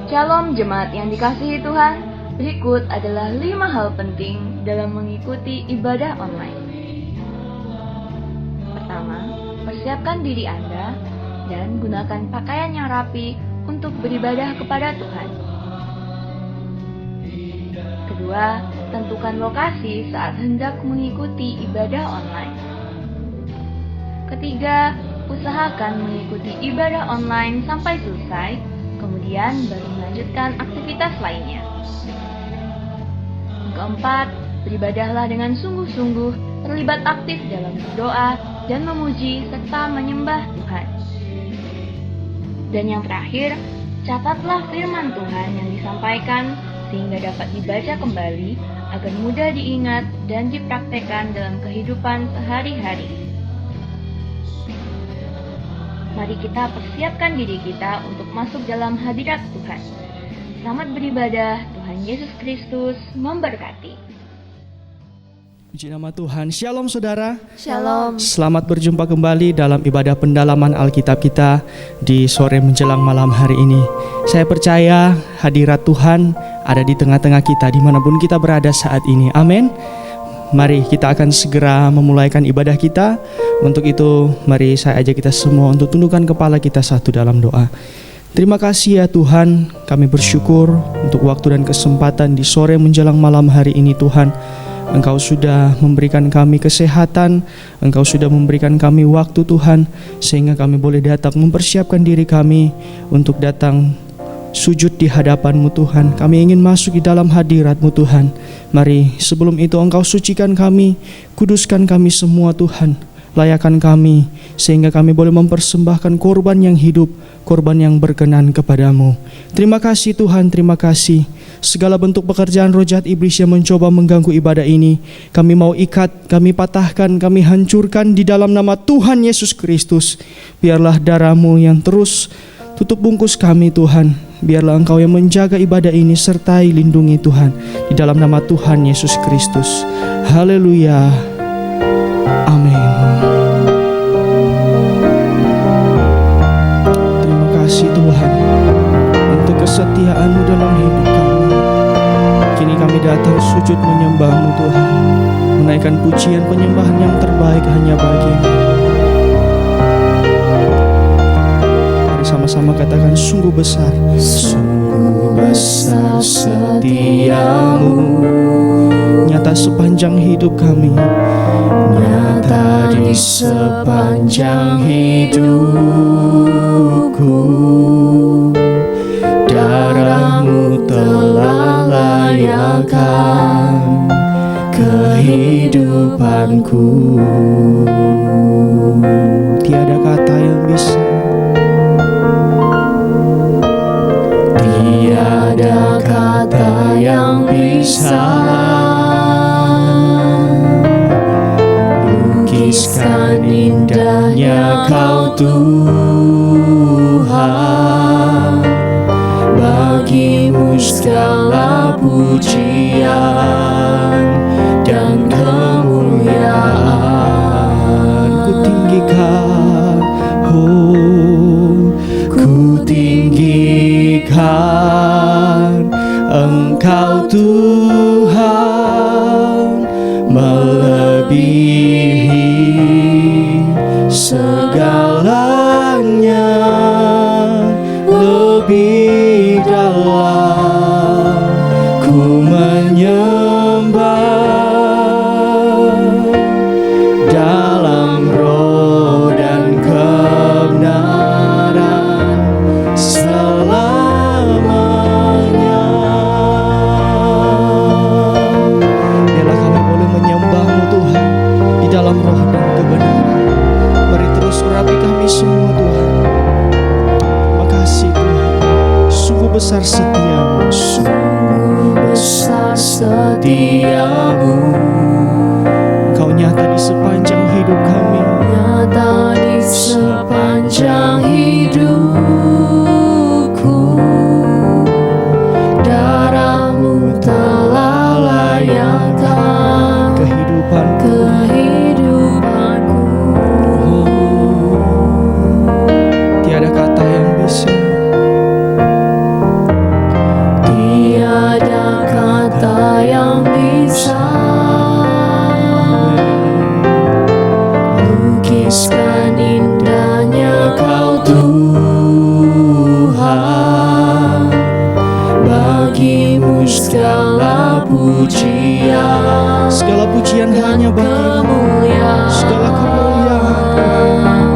Shalom jemaat yang dikasihi Tuhan, berikut adalah 5 hal penting dalam mengikuti ibadah online. Pertama, persiapkan diri Anda dan gunakan pakaian yang rapi untuk beribadah kepada Tuhan. Kedua, tentukan lokasi saat hendak mengikuti ibadah online. Ketiga, usahakan mengikuti ibadah online sampai selesai, kemudian baru melanjutkan aktivitas lainnya. Keempat, beribadahlah dengan sungguh-sungguh, terlibat aktif dalam berdoa dan memuji serta menyembah Tuhan. Dan yang terakhir, catatlah firman Tuhan yang disampaikan sehingga dapat dibaca kembali agar mudah diingat dan dipraktekkan dalam kehidupan sehari-hari. Mari kita persiapkan diri kita untuk masuk dalam hadirat Tuhan. Selamat beribadah, Tuhan Yesus Kristus memberkati. Puji nama Tuhan. Shalom saudara. Shalom. Selamat berjumpa kembali dalam ibadah pendalaman Alkitab kita di sore menjelang malam hari ini. Saya percaya hadirat Tuhan ada di tengah-tengah kita dimanapun kita berada saat ini. Amin. Mari kita akan segera memulaikan ibadah kita. Untuk itu mari saya ajak kita semua untuk tundukkan kepala kita satu dalam doa. Terima kasih ya Tuhan, kami bersyukur untuk waktu dan kesempatan di sore menjelang malam hari ini Tuhan. Engkau sudah memberikan kami kesehatan, Engkau sudah memberikan kami waktu Tuhan, sehingga kami boleh datang mempersiapkan diri kami untuk datang sujud di hadapan-Mu Tuhan. Kami ingin masuk di dalam hadirat-Mu Tuhan. Mari sebelum itu Engkau sucikan kami, kuduskan kami semua Tuhan. Layakan kami sehingga kami boleh mempersembahkan korban yang hidup, korban yang berkenan kepadamu. Terima kasih Tuhan, terima kasih. Segala bentuk pekerjaan roh jahat iblis yang mencoba mengganggu ibadah ini, kami mau ikat, kami patahkan, kami hancurkan di dalam nama Tuhan Yesus Kristus. Biarlah darah-Mu yang terus tutup bungkus kami Tuhan. Biarlah Engkau yang menjaga ibadah ini sertai lindungi Tuhan. Di dalam nama Tuhan Yesus Kristus. Haleluya. Amin. Terima kasih Tuhan untuk kesetiaan-Mu dalam hidup kami. Kini kami datang sujud menyembah-Mu Tuhan, menaikkan pujian penyembahan yang terbaik hanya bagi-Mu. Mari sama-sama katakan sungguh besar. Sungguh besar setia-Mu, nyata sepanjang hidup kami, nyata di sepanjang hidupku. Darah-Mu telah layakan kehidupanku. Tiada kata yang bisa, tiada kata yang bisa lukiskan indahnya Kau Tuhan. Bagi-Mu segala pujian dan kemuliaan. Ku tinggikan, oh, ku tinggikan Engkau Tuhan, melebihi segalanya, lebih dalam ku menyembah dalam roh dan kebenaran selamanya. Biarlah kami boleh menyembah-Mu Tuhan di dalam roh dan kebenaran. Mari terus segala pujian, segala pujian hanya bagimu, segala kemuliaan.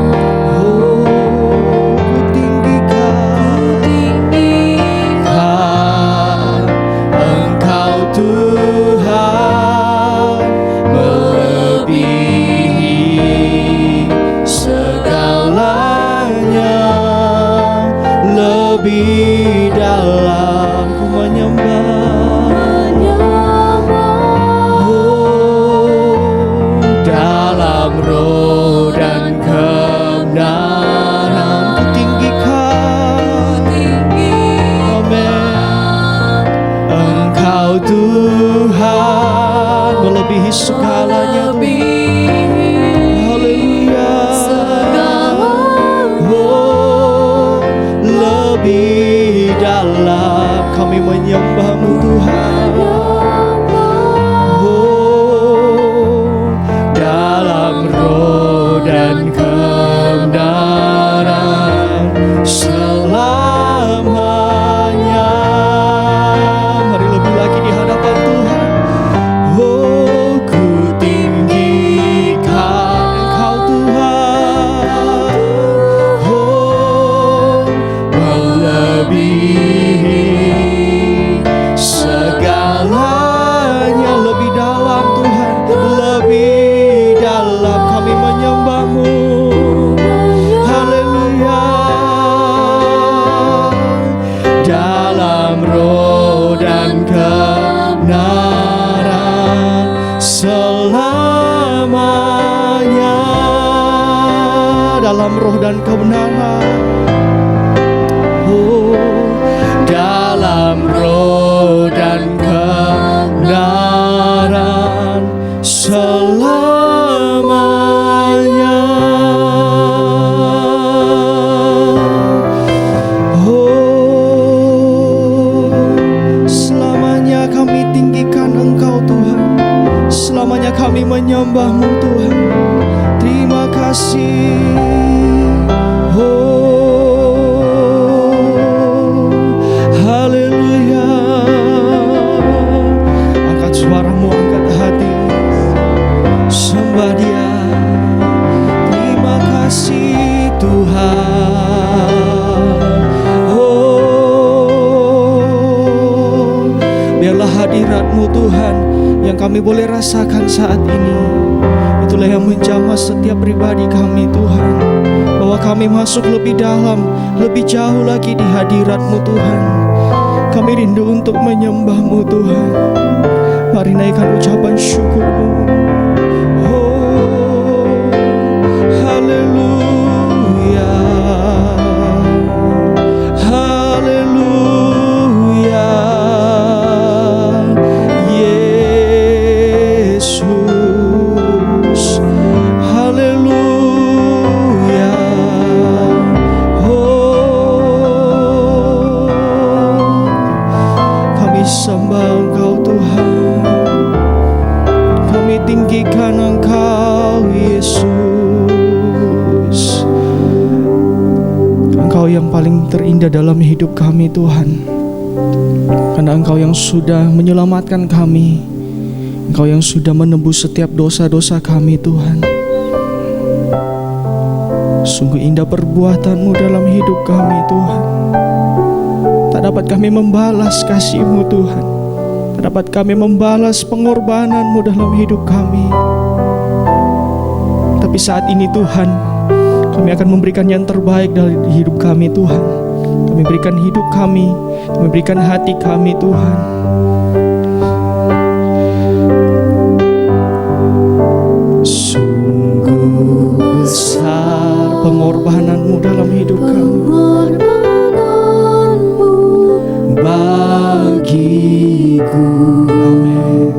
Oh, ku tinggikan Engkau Tuhan, melebihi segalanya, lebih dalam ku menyembah. Oh, dalam roh dan kebenaran ku tinggikan. Amin. Engkau Tuhan, melebihi segalanya. Haleluya. Oh, lebih dalam kami menyembah-Mu Tuhan. Oh, dalam roh dan kebenaran selamanya. Mari lebih lagi di hadapan Tuhan. Oh, ku tinggikan Engkau Tuhan. Oh, melebihi segalanya, lebih dalam Tuhan, lebih dalam kami menyembah-Mu. Haleluya. Dalam roh dan kebenaran selamanya. Dalam roh dan kebenaran. Oh, dalam roh dan kebenaran selamanya. Oh, selamanya kami tinggikan Engkau Tuhan, selamanya kami menyembah-Mu Tuhan. Terima kasih. Oh, haleluya. Angkat suaramu, angkat hatimu, sembah Dia. Terima kasih Tuhan. Oh, biarlah hadirat-Mu Tuhan yang kami boleh rasakan saat ini. Itulah yang menjamah setiap pribadi kami Tuhan, bahwa kami masuk lebih dalam, lebih jauh lagi di hadirat-Mu Tuhan. Kami rindu untuk menyembah-Mu Tuhan. Mari naikkan ucapan syukur-Mu. Oh, haleluya. Haleluya. Yesus. Haleluya. Oh, kami sembah Engkau Tuhan. Kami tinggikan Engkau Yesus. Engkau yang paling terindah dalam hidup kami Tuhan, karena Engkau yang sudah menyelamatkan kami, Engkau yang sudah menebus setiap dosa-dosa kami Tuhan. Sungguh indah perbuatan-Mu dalam hidup kami Tuhan. Tak dapat kami membalas kasih-Mu Tuhan, tak dapat kami membalas pengorbanan-Mu dalam hidup kami. Tapi saat ini Tuhan, kami akan memberikan yang terbaik dari hidup kami Tuhan. Kami berikan hidup kami, kami berikan hati kami Tuhan. Sungguh besar pengorbanan-Mu dalam hidup kami. Bagiku, amin.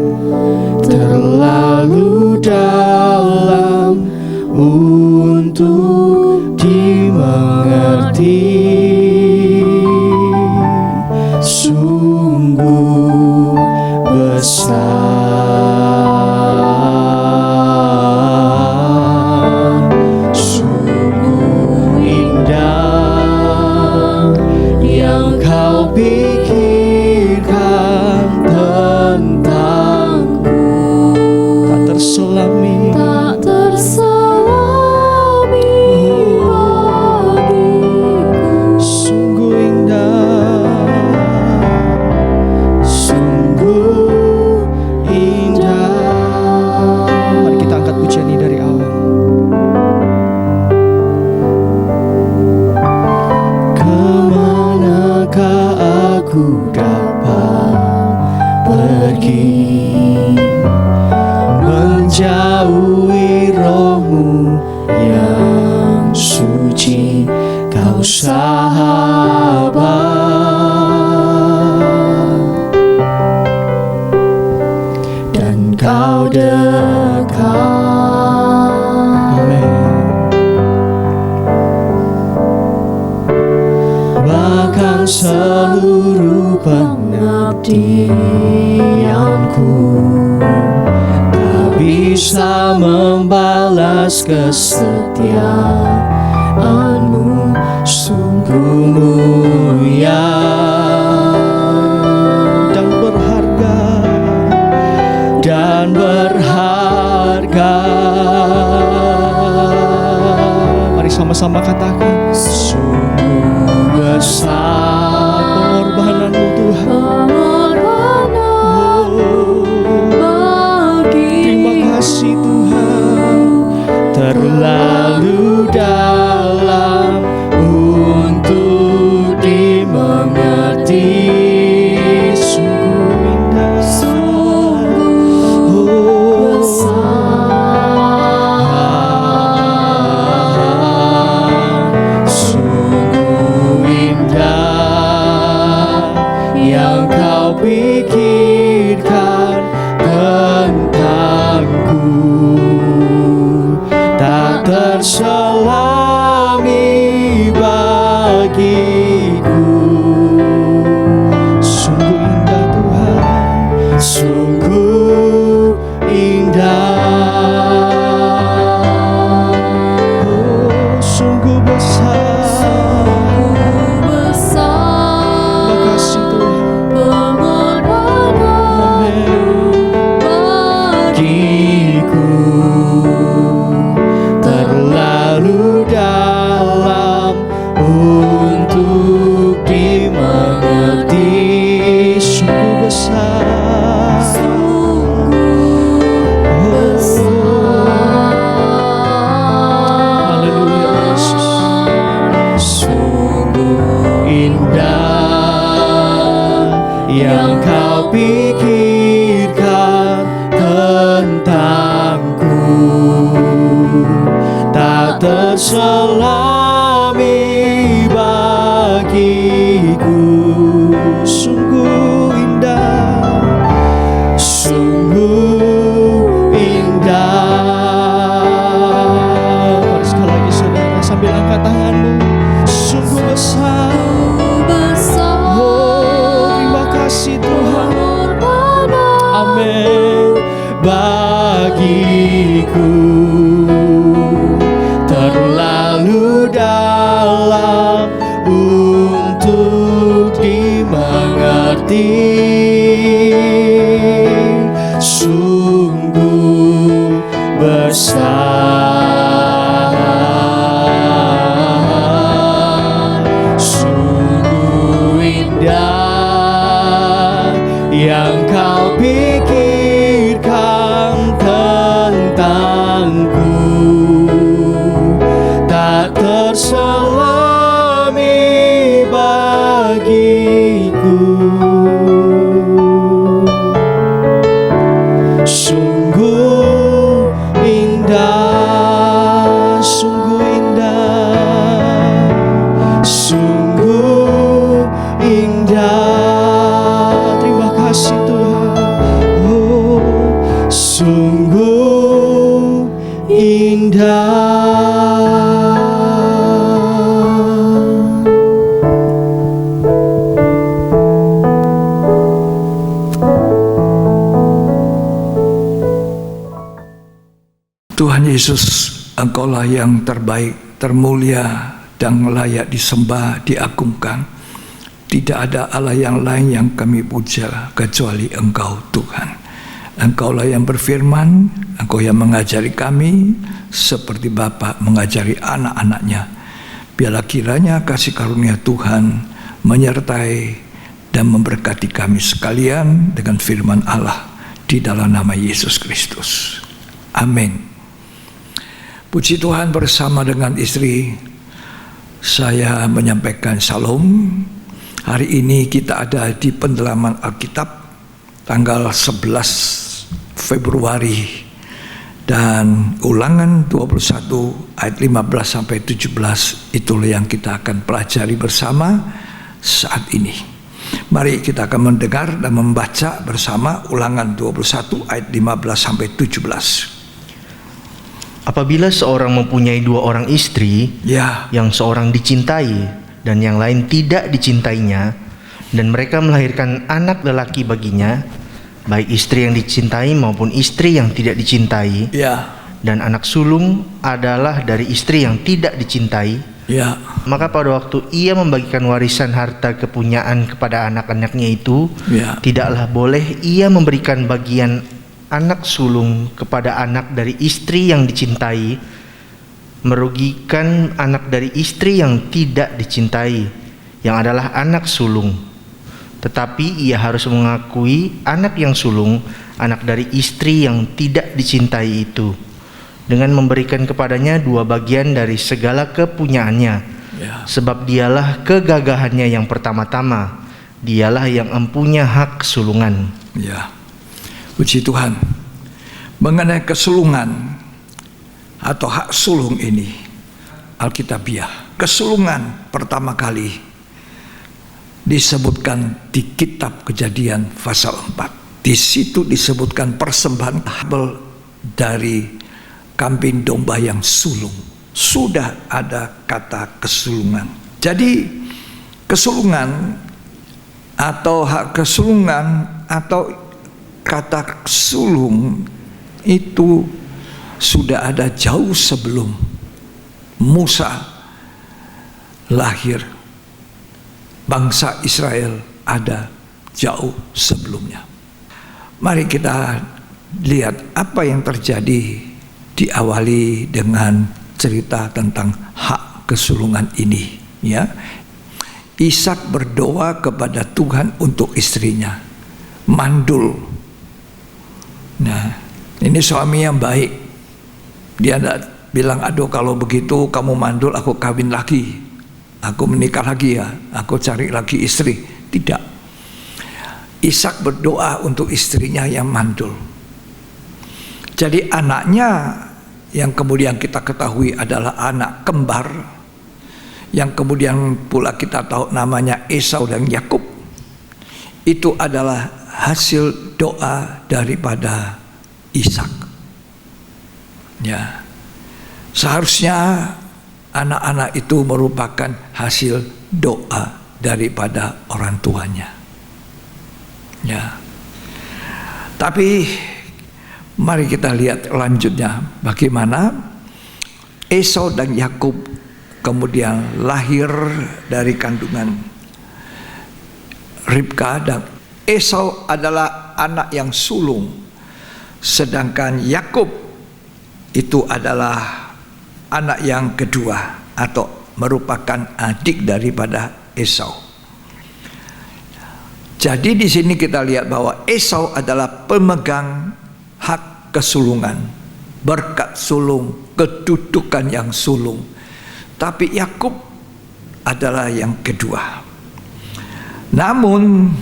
Terlalu dalam untuk dimengerti. Sungguh besar, sungguh indah yang Kau pikirkan pergi menjauhi rohmu yang suci, kau sahabat, dan kau dekat. Bahkan seluruh pengabdianku tak bisa membalas kesetiaanmu, sungguh mulia dan berharga, dan berharga. Mari sama-sama katakan, Sungguh besar pengorbananmu Tuhan. Terima kasih Tuhan, terlalu dalam untuk dimengerti. sungguh indah, Sungguh besar, sungguh indah yang kau pikirkan tentangku, tak terselami bagiku. sungguh indah Tuhan, Sungguh indah, oh sungguh besar. Terima kasih Tuhan, bagiku terlalu dalam untuk dimengerti. sungguh besar. Haleluya Yesus. Sungguh indah yang kau pikirkan tentangku, tak terselami bagiku. Sungguh indah, Sungguh indah. mari sekali lagi saudara sambil angkat tanganmu. Sungguh besar, oh terima kasih Tuhan. Amin. Bagiku terlalu dalam untuk dimengerti. Sungguh besar, sungguh indah yang kau pikirkan tentangku, tak terselami bagiku. Sungguh indah, sungguh indah, sungguh indah. Terima kasih Tuhan, oh Sungguh indah. Tuhan Yesus, Engkaulah yang terbaik, termulia, dan layak disembah, diagungkan. Tidak ada Allah yang lain yang kami puja kecuali Engkau Tuhan. Engkaulah yang berfirman, Engkau yang mengajari kami seperti Bapa mengajari anak-anaknya. Biarlah kiranya kasih karunia Tuhan menyertai dan memberkati kami sekalian dengan firman Allah di dalam nama Yesus Kristus. Amin. Puji Tuhan, bersama dengan istri saya menyampaikan salam. Hari ini kita ada di pendalaman Alkitab tanggal 11 Februari, dan Ulangan 21 ayat 15 sampai 17 itulah yang kita akan pelajari bersama saat ini. Mari kita akan mendengar dan membaca bersama Ulangan 21 ayat 15 sampai 17. Apabila seorang mempunyai 2 orang istri, yang seorang dicintai dan yang lain tidak dicintainya, dan mereka melahirkan anak lelaki baginya, baik istri yang dicintai maupun istri yang tidak dicintai, dan anak sulung adalah dari istri yang tidak dicintai, maka pada waktu ia membagikan warisan harta kepunyaan kepada anak-anaknya itu, tidaklah boleh ia memberikan bagian anak sulung kepada anak dari istri yang dicintai, merugikan anak dari istri yang tidak dicintai, yang adalah anak sulung. Tetapi ia harus mengakui anak yang sulung, anak dari istri yang tidak dicintai itu, dengan memberikan kepadanya 2 bagian dari segala kepunyaannya, sebab dialah kegagahannya yang pertama-tama, dialah yang empunya hak sulungan. Puji Tuhan. Mengenai kesulungan atau hak sulung ini, Alkitabiah, kesulungan pertama kali disebutkan di kitab Kejadian pasal 4. Di situ disebutkan persembahan Habel dari kambing domba yang sulung. Sudah ada kata kesulungan. Jadi kesulungan atau hak kesulungan atau kata sulung itu sudah ada jauh sebelum Musa lahir. Bangsa Israel ada jauh sebelumnya. Mari kita lihat apa yang terjadi, diawali dengan cerita tentang hak kesulungan ini, ya. Ishak berdoa kepada Tuhan untuk istrinya, mandul. Nah, ini suami yang baik. Dia tidak bilang, aduh kalau begitu kamu mandul, aku kawin lagi, aku menikah lagi ya, aku cari lagi istri. Tidak. Ishak berdoa untuk istrinya yang mandul. Jadi anaknya yang kemudian kita ketahui adalah anak kembar, yang kemudian pula kita tahu namanya Esau dan Yakub, itu adalah hasil doa daripada Ishak. Ya, seharusnya anak-anak itu merupakan hasil doa daripada orang tuanya. Ya, tapi mari kita lihat lanjutnya bagaimana Esau dan Yakub kemudian lahir dari kandungan Ribka, dan Esau adalah anak yang sulung, sedangkan Yakub itu adalah anak yang kedua atau merupakan adik daripada Esau. Jadi di sini kita lihat bahwa Esau adalah pemegang hak kesulungan, berkat sulung, kedudukan yang sulung. Tapi Yakub adalah yang kedua. Namun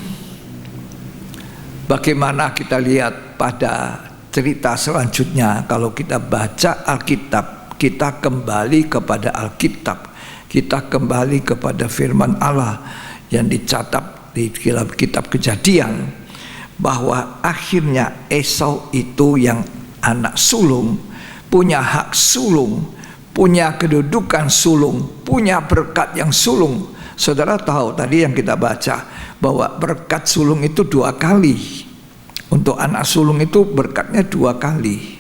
bagaimana kita lihat pada cerita selanjutnya, kalau kita baca Alkitab, kita kembali kepada Alkitab, kita kembali kepada firman Allah yang dicatat di kitab Kejadian, bahwa akhirnya Esau itu yang anak sulung, punya hak sulung, punya kedudukan sulung, punya berkat yang sulung. Saudara tahu tadi yang kita baca bahwa berkat sulung itu 2 kali. Untuk anak sulung itu berkatnya 2 kali.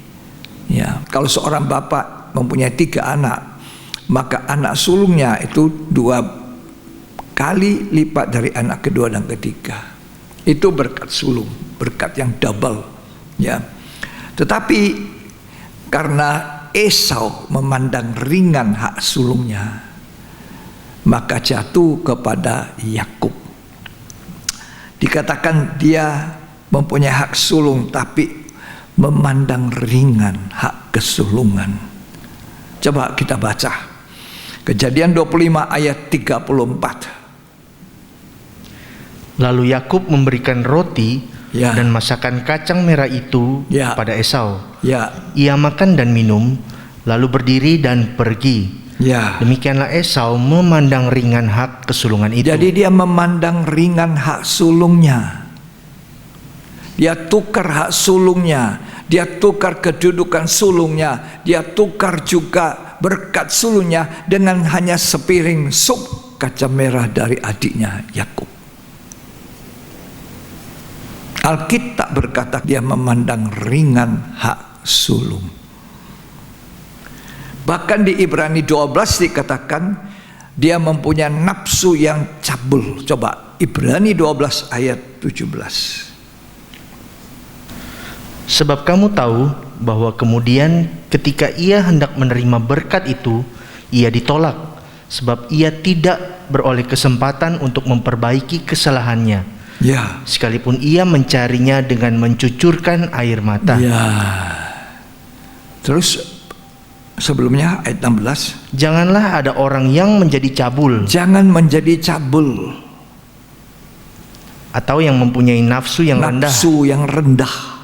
Ya, kalau seorang bapak mempunyai 3 anak, maka anak sulungnya itu 2 kali lipat dari anak kedua dan ketiga. Itu berkat sulung, berkat yang double. Ya, tetapi karena Esau memandang ringan hak sulungnya, maka jatuh kepada Yakub. Dikatakan dia mempunyai hak sulung tapi memandang ringan hak kesulungan. Coba kita baca Kejadian 25 ayat 34. Lalu Yakub memberikan roti Ya. dan masakan kacang merah itu Ya. pada Esau. Ya. Ia makan dan minum, lalu berdiri dan pergi. Ya. Demikianlah Esau memandang ringan hak kesulungan itu. Jadi dia memandang ringan hak sulungnya. Dia tukar hak sulungnya, dia tukar kedudukan sulungnya, dia tukar juga berkat sulungnya dengan hanya sepiring sup kacang merah dari adiknya Yakub. Alkitab berkata dia memandang ringan hak sulung. Bahkan di Ibrani 12 dikatakan dia mempunyai nafsu yang cabul. Coba Ibrani 12 ayat 17. Sebab kamu tahu bahwa kemudian ketika ia hendak menerima berkat itu, ia ditolak, sebab ia tidak beroleh kesempatan untuk memperbaiki kesalahannya. Ya. Sekalipun ia mencarinya dengan mencucurkan air mata. Ya. Terus sebelumnya ayat 16. Janganlah ada orang yang menjadi cabul, Jangan menjadi cabul, atau yang mempunyai nafsu yang rendah, nafsu yang rendah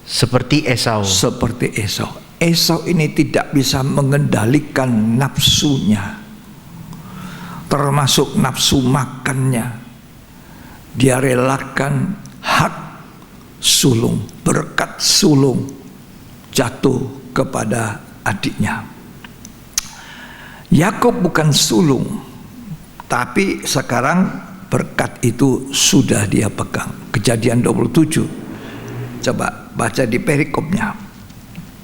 seperti Esau. seperti Esau. Esau ini tidak bisa mengendalikan nafsunya, termasuk nafsu makannya. Dia relakan hak sulung, berkat sulung jatuh kepada adiknya. Yakub bukan sulung, tapi sekarang berkat itu sudah dia pegang. Kejadian 27. Coba baca di perikopnya.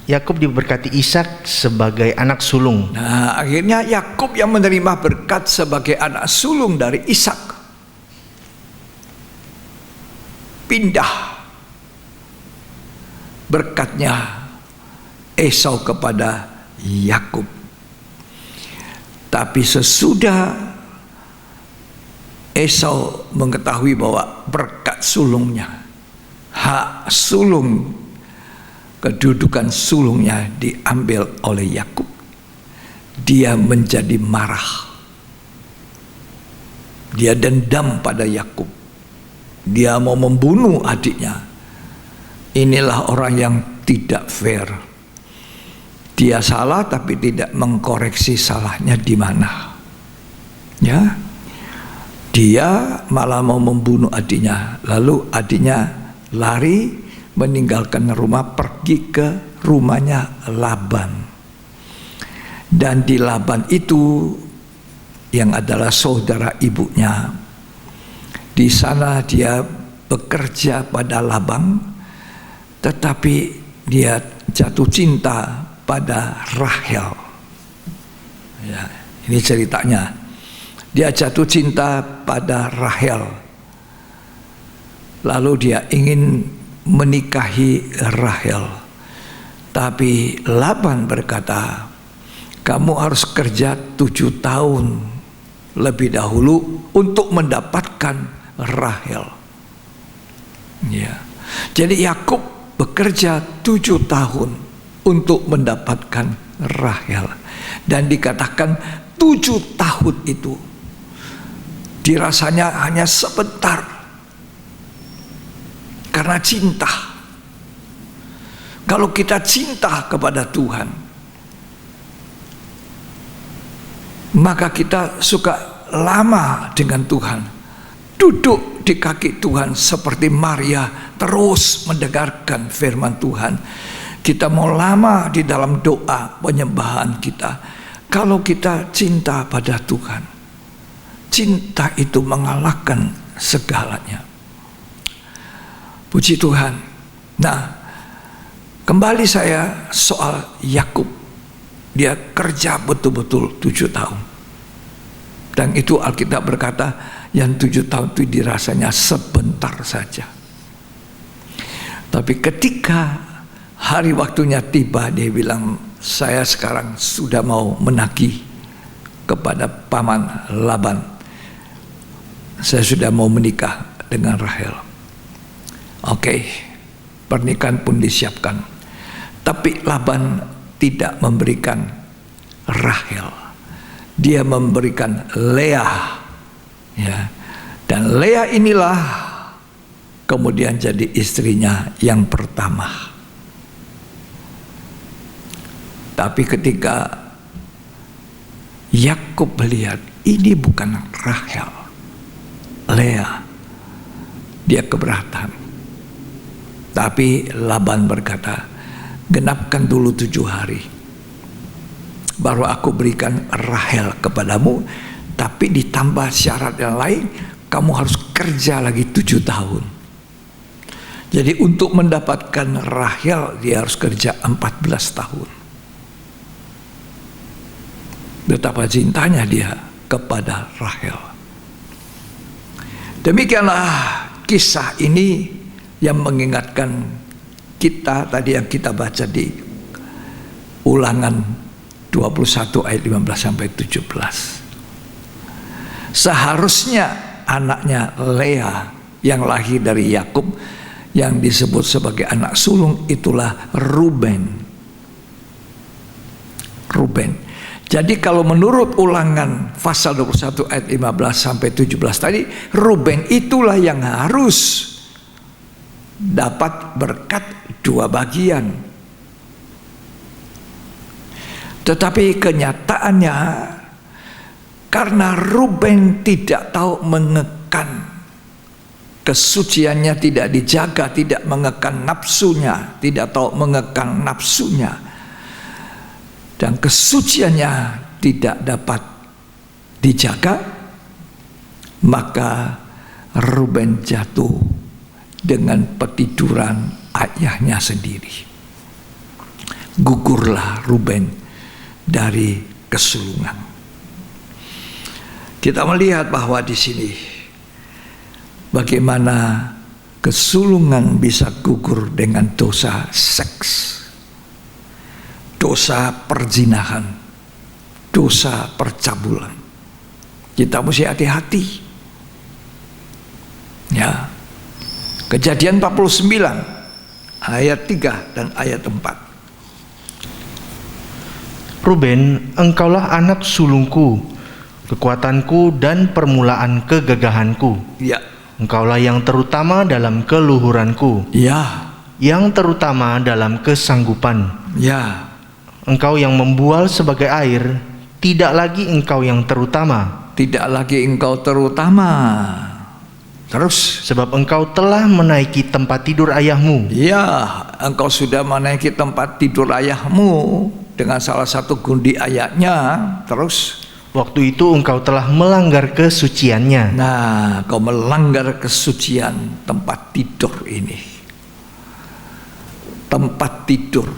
Yakub diberkati Ishak sebagai anak sulung. Nah, akhirnya Yakub yang menerima berkat sebagai anak sulung dari Ishak pindah berkatnya Esau kepada Yakub. Tapi sesudah Esau mengetahui bahwa berkat sulungnya, hak sulung, kedudukan sulungnya diambil oleh Yakub, dia menjadi marah. Dia dendam pada Yakub. Dia mau membunuh adiknya. Inilah orang yang tidak fair. Dia salah tapi tidak mengkoreksi salahnya di mana. Ya. Dia malah mau membunuh adiknya. Lalu adiknya lari meninggalkan rumah, pergi ke rumahnya Laban. Dan di Laban itu yang adalah saudara ibunya, di sana dia bekerja pada Laban, tetapi dia jatuh cinta pada Rahel. Ya, ini ceritanya. Dia jatuh cinta pada Rahel. Lalu dia ingin menikahi Rahel. Tapi Laban berkata, kamu harus kerja 7 tahun lebih dahulu untuk mendapatkan Rahel. Ya. Jadi Yakub bekerja 7 tahun untuk mendapatkan Rahel. Dan dikatakan 7 tahun itu dirasanya hanya sebentar. Karena cinta. Kalau kita cinta kepada Tuhan, maka kita suka lama dengan Tuhan. Duduk di kaki Tuhan seperti Maria, terus mendengarkan firman Tuhan. Kita mau lama di dalam doa penyembahan kita. Kalau kita cinta pada Tuhan, cinta itu mengalahkan segalanya. Puji Tuhan. Nah, kembali saya soal Yakub. Dia kerja betul-betul 7 tahun. Dan itu Alkitab berkata, yang 7 tahun itu dirasanya sebentar saja. Tapi ketika hari waktunya tiba, dia bilang, saya sekarang sudah mau menagih kepada paman Laban. Saya sudah mau menikah dengan Rahel. Oke, pernikahan pun disiapkan. Tapi Laban tidak memberikan Rahel. Dia memberikan Leah. Ya. Dan Leah inilah kemudian jadi istrinya yang pertama. Tapi ketika Yakub melihat ini bukan Rahel, Lea, dia keberatan. Tapi Laban berkata, genapkan dulu 7 hari, baru aku berikan Rahel kepadamu. Tapi ditambah syarat yang lain, kamu harus kerja lagi 7 tahun. Jadi untuk mendapatkan Rahel, dia harus kerja 14 tahun. Betapa cintanya dia kepada Rahel. Demikianlah kisah ini yang mengingatkan kita tadi yang kita baca di Ulangan 21 ayat 15 sampai 17. Seharusnya anaknya Lea yang lahir dari Yakub yang disebut sebagai anak sulung itulah Ruben. Jadi kalau menurut Ulangan pasal 21 ayat 15 sampai 17 tadi, Ruben itulah yang harus dapat berkat 2 bagian. Tetapi kenyataannya, karena Ruben tidak tahu mengekang kesuciannya, tidak dijaga, tidak mengekang nafsunya, tidak tahu mengekang nafsunya, dan kesuciannya tidak dapat dijaga, maka Ruben jatuh dengan petiduran ayahnya sendiri. Gugurlah Ruben dari kesulungan. Kita melihat bahwa di sini bagaimana kesulungan bisa gugur dengan dosa seks, dosa perzinahan, dosa percabulan. Kita mesti hati-hati. Ya. Kejadian 49 ayat 3 dan ayat 4. Ruben, engkaulah anak sulungku, kekuatanku dan permulaan kegagahanku. Ya. Engkaulah yang terutama dalam keluhuranku. Ya. Yang terutama dalam kesanggupan. Ya. Engkau yang membual sebagai air, tidak lagi engkau yang terutama. Tidak lagi engkau terutama. Terus, sebab engkau telah menaiki tempat tidur ayahmu. Ya, engkau sudah menaiki tempat tidur ayahmu dengan salah satu gundi ayatnya. Terus, waktu itu engkau telah melanggar kesuciannya. Nah, kau melanggar kesucian tempat tidur ini. Tempat tidur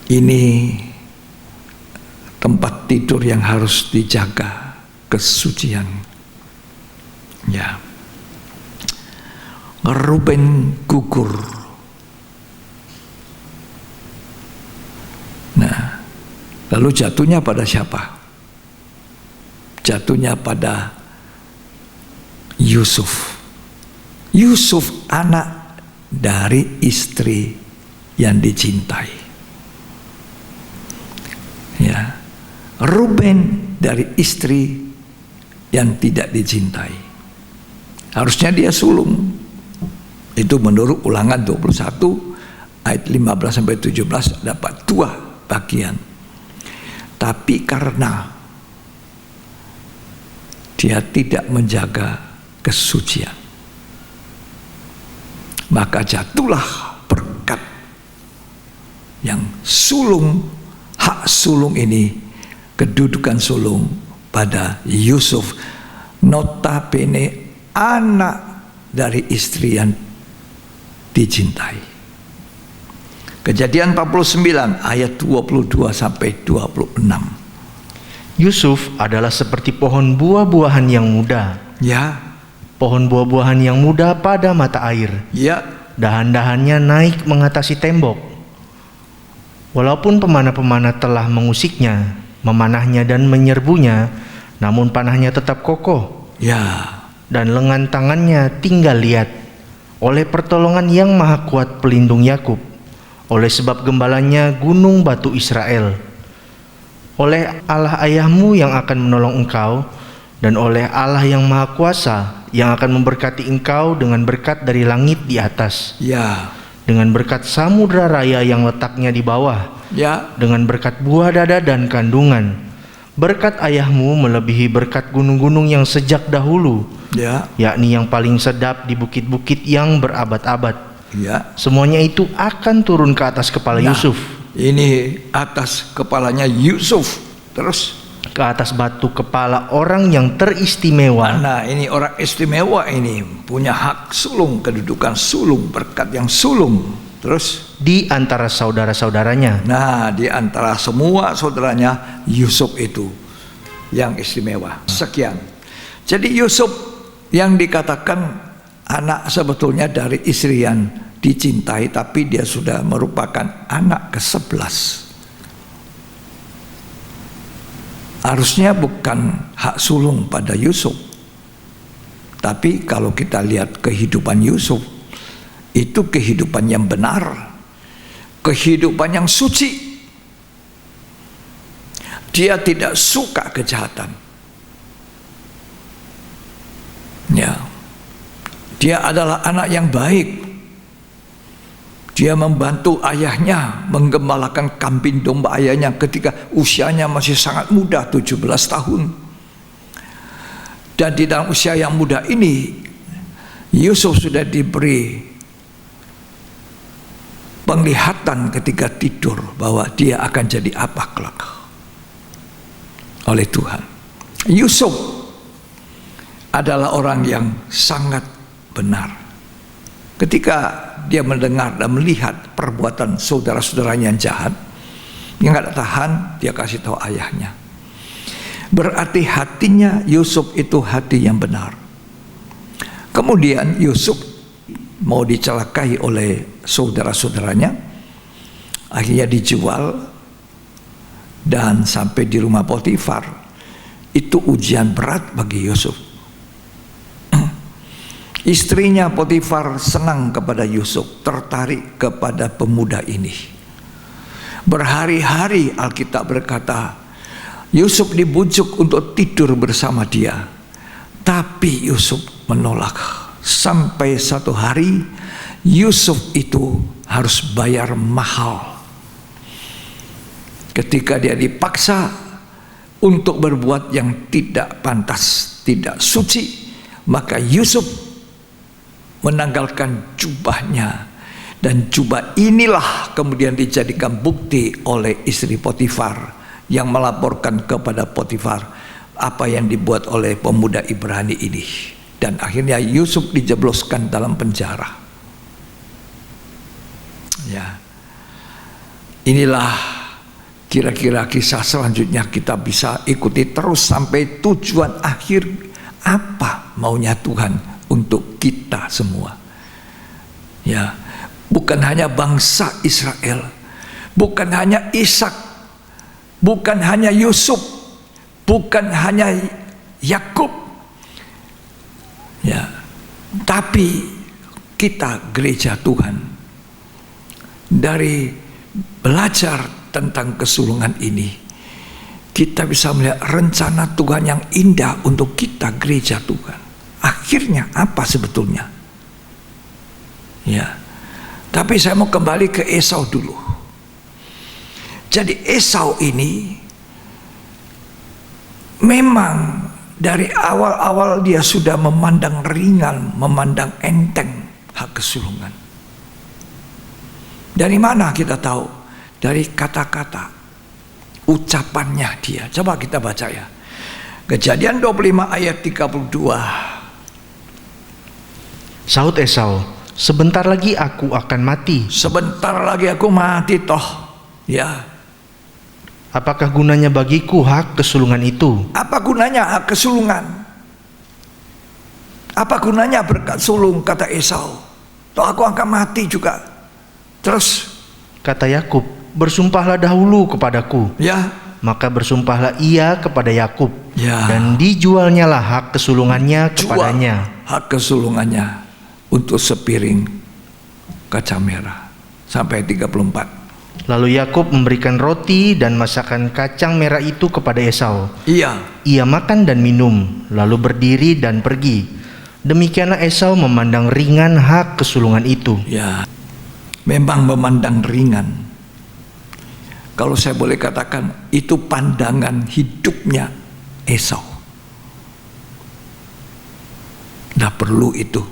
ini tempat tidur yang harus dijaga kesucian. Ya. Ruben gugur. Nah, lalu jatuhnya pada siapa? Jatuhnya pada Yusuf. Yusuf anak dari istri yang dicintai. Ya. Ruben dari istri yang tidak dicintai. Harusnya dia sulung. Itu menurut Ulangan 21 ayat 15 sampai 17 dapat 2 bagian. Tapi karena dia tidak menjaga kesucian, maka jatuhlah berkat yang sulung, hak sulung ini, kedudukan sulung pada Yusuf, notabene anak dari istri yang dicintai. Kejadian 49 ayat 22 sampai 26. Yusuf adalah seperti pohon buah-buahan yang muda. Ya. Pohon buah-buahan yang muda pada mata air. Ya. Dahan-dahannya naik mengatasi tembok. Walaupun pemanah-pemanah telah mengusiknya, memanahnya dan menyerbunya, namun panahnya tetap kokoh. Ya. Dan lengan tangannya tinggal liat, oleh pertolongan yang maha kuat pelindung Yakub, oleh sebab gembalanya gunung batu Israel, oleh Allah ayahmu yang akan menolong engkau, dan oleh Allah yang Maha Kuasa yang akan memberkati engkau dengan berkat dari langit di atas, Ya. dengan berkat samudra raya yang letaknya di bawah, Ya. dengan berkat buah dada dan kandungan. Berkat ayahmu melebihi berkat gunung-gunung yang sejak dahulu, Ya. yakni yang paling sedap di bukit-bukit yang berabad-abad. Ya. Semuanya itu akan turun ke atas kepala Yusuf, Ini atas kepalanya Yusuf. Terus, ke atas batu kepala orang yang teristimewa. nah ini orang istimewa ini, punya hak sulung, kedudukan sulung, berkat yang sulung. Terus, Di antara saudara-saudaranya. nah di antara semua saudaranya, Yusuf itu yang istimewa. Sekian. Jadi Yusuf yang dikatakan anak sebetulnya dari istri yang dicintai, tapi dia sudah merupakan anak ke-11. Harusnya bukan hak sulung pada Yusuf. Tapi kalau kita lihat kehidupan Yusuf, itu kehidupan yang benar, kehidupan yang suci. Dia tidak suka kejahatan. Ya. Dia adalah anak yang baik. Dia membantu ayahnya menggembalakan kambing domba ayahnya ketika usianya masih sangat muda, 17 tahun. Dan di dalam usia yang muda ini, Yusuf sudah diberi penglihatan ketika tidur bahwa dia akan jadi apa kelak oleh Tuhan. Yusuf adalah orang yang sangat benar. Ketika dia mendengar dan melihat perbuatan saudara-saudaranya yang jahat, dia nggak tahan, dia kasih tahu ayahnya. Berarti hatinya Yusuf itu hati yang benar. Kemudian Yusuf mau dicelakai oleh saudara-saudaranya, akhirnya dijual dan sampai di rumah Potifar. Itu ujian berat bagi Yusuf. Istrinya Potifar senang kepada Yusuf, tertarik kepada pemuda ini. Berhari-hari Alkitab berkata, Yusuf dibujuk untuk tidur bersama dia. Tapi Yusuf menolak. Sampai satu hari Yusuf itu harus bayar mahal. Ketika dia dipaksa untuk berbuat yang tidak pantas, tidak suci, maka Yusuf menanggalkan jubahnya, dan jubah inilah kemudian dijadikan bukti oleh istri Potifar yang melaporkan kepada Potifar apa yang dibuat oleh pemuda Ibrani ini, dan akhirnya Yusuf dijebloskan dalam penjara. Ya, inilah kira-kira kisah selanjutnya kita bisa ikuti terus sampai tujuan akhir apa maunya Tuhan untuk kita semua. Ya, bukan hanya bangsa Israel, bukan hanya Ishak, bukan hanya Yusuf, bukan hanya Yakub. Ya, tapi kita gereja Tuhan, dari belajar tentang kesulungan ini, kita bisa melihat rencana Tuhan yang indah untuk kita gereja Tuhan. Akhirnya apa sebetulnya? Ya. Tapi saya mau kembali ke Esau dulu. Jadi Esau ini memang dari awal-awal dia sudah memandang ringan, memandang enteng hak kesulungan. Dari mana kita tahu? Dari kata-kata, ucapannya dia. Coba kita baca ya. Kejadian 25 ayat 32. Sahut Esau, sebentar lagi aku akan mati. Sebentar lagi aku mati toh. Ya. Apakah gunanya bagiku hak kesulungan itu? Apa gunanya hak kesulungan? Apa gunanya berkat sulung, kata Esau. Toh aku akan mati juga. Terus kata Yakub, bersumpahlah dahulu kepadaku. Ya. Maka bersumpahlah ia kepada Yakub. Ya. Dan dijualnyalah hak kesulungannya kepadanya. Hak kesulungannya untuk sepiring kaca merah. Sampai 34. Lalu Yakub memberikan roti dan masakan kacang merah itu kepada Esau. Iya. Ia makan dan minum, lalu berdiri dan pergi. Demikianlah Esau memandang ringan hak kesulungan itu. Ya, memang memandang ringan. Kalau saya boleh katakan, itu pandangan hidupnya Esau. Tidak perlu itu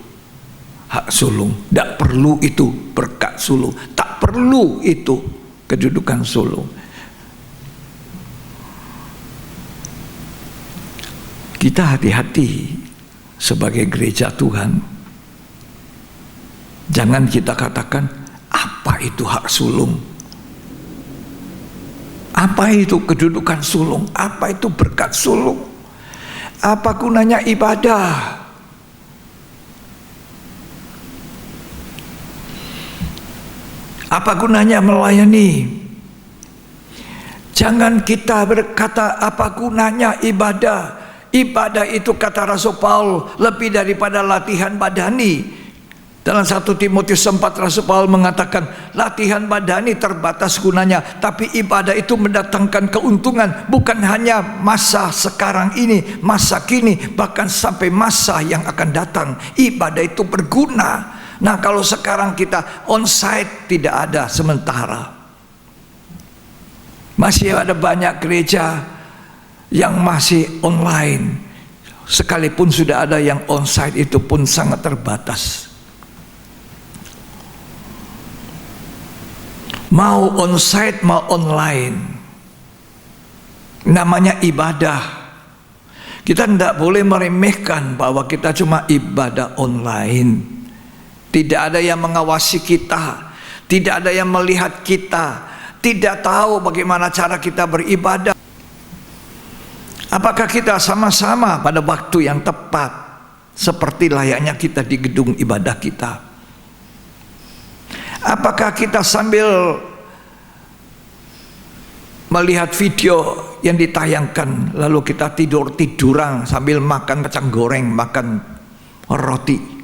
hak sulung, tidak perlu itu berkat sulung, tak perlu itu kedudukan sulung. Kita hati-hati sebagai gereja Tuhan. Jangan kita katakan, apa itu hak sulung? Apa itu kedudukan sulung? Apa itu berkat sulung? Apa gunanya ibadah? Apa gunanya melayani? Jangan kita berkata apa gunanya ibadah. Ibadah itu kata Rasul Paul lebih daripada latihan badani. Dalam 1 Timotius 4 Rasul Paul mengatakan latihan badani terbatas gunanya, tapi ibadah itu mendatangkan keuntungan bukan hanya masa sekarang ini, masa kini, bahkan sampai masa yang akan datang. Ibadah itu berguna. Nah, kalau sekarang kita onsite tidak ada sementara. Masih ada banyak gereja yang masih online. Sekalipun sudah ada yang onsite, itu pun sangat terbatas. Mau onsite mau online, namanya ibadah. Kita tidak boleh meremehkan bahwa kita cuma ibadah online. Tidak ada yang mengawasi kita, tidak ada yang melihat kita, tidak tahu bagaimana cara kita beribadah. Apakah kita sama-sama pada waktu yang tepat seperti layaknya kita di gedung ibadah kita? Apakah kita sambil melihat video yang ditayangkan lalu kita tidur-tiduran sambil makan kacang goreng, makan roti?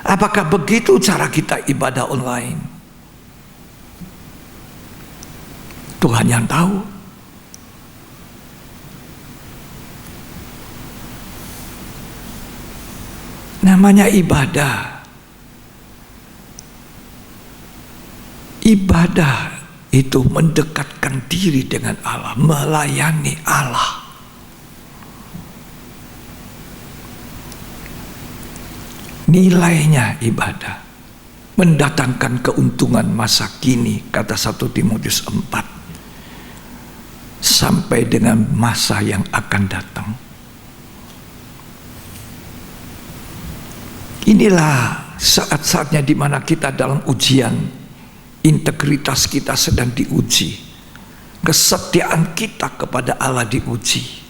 Apakah begitu cara kita ibadah online? Tuhan yang tahu. Namanya ibadah. Ibadah itu mendekatkan diri dengan Allah, melayani Allah. Nilainya ibadah mendatangkan keuntungan masa kini, kata 1 Timotius 4, sampai dengan masa yang akan datang. Inilah saat-saatnya di mana kita dalam ujian, integritas kita sedang diuji, kesetiaan kita kepada Allah diuji.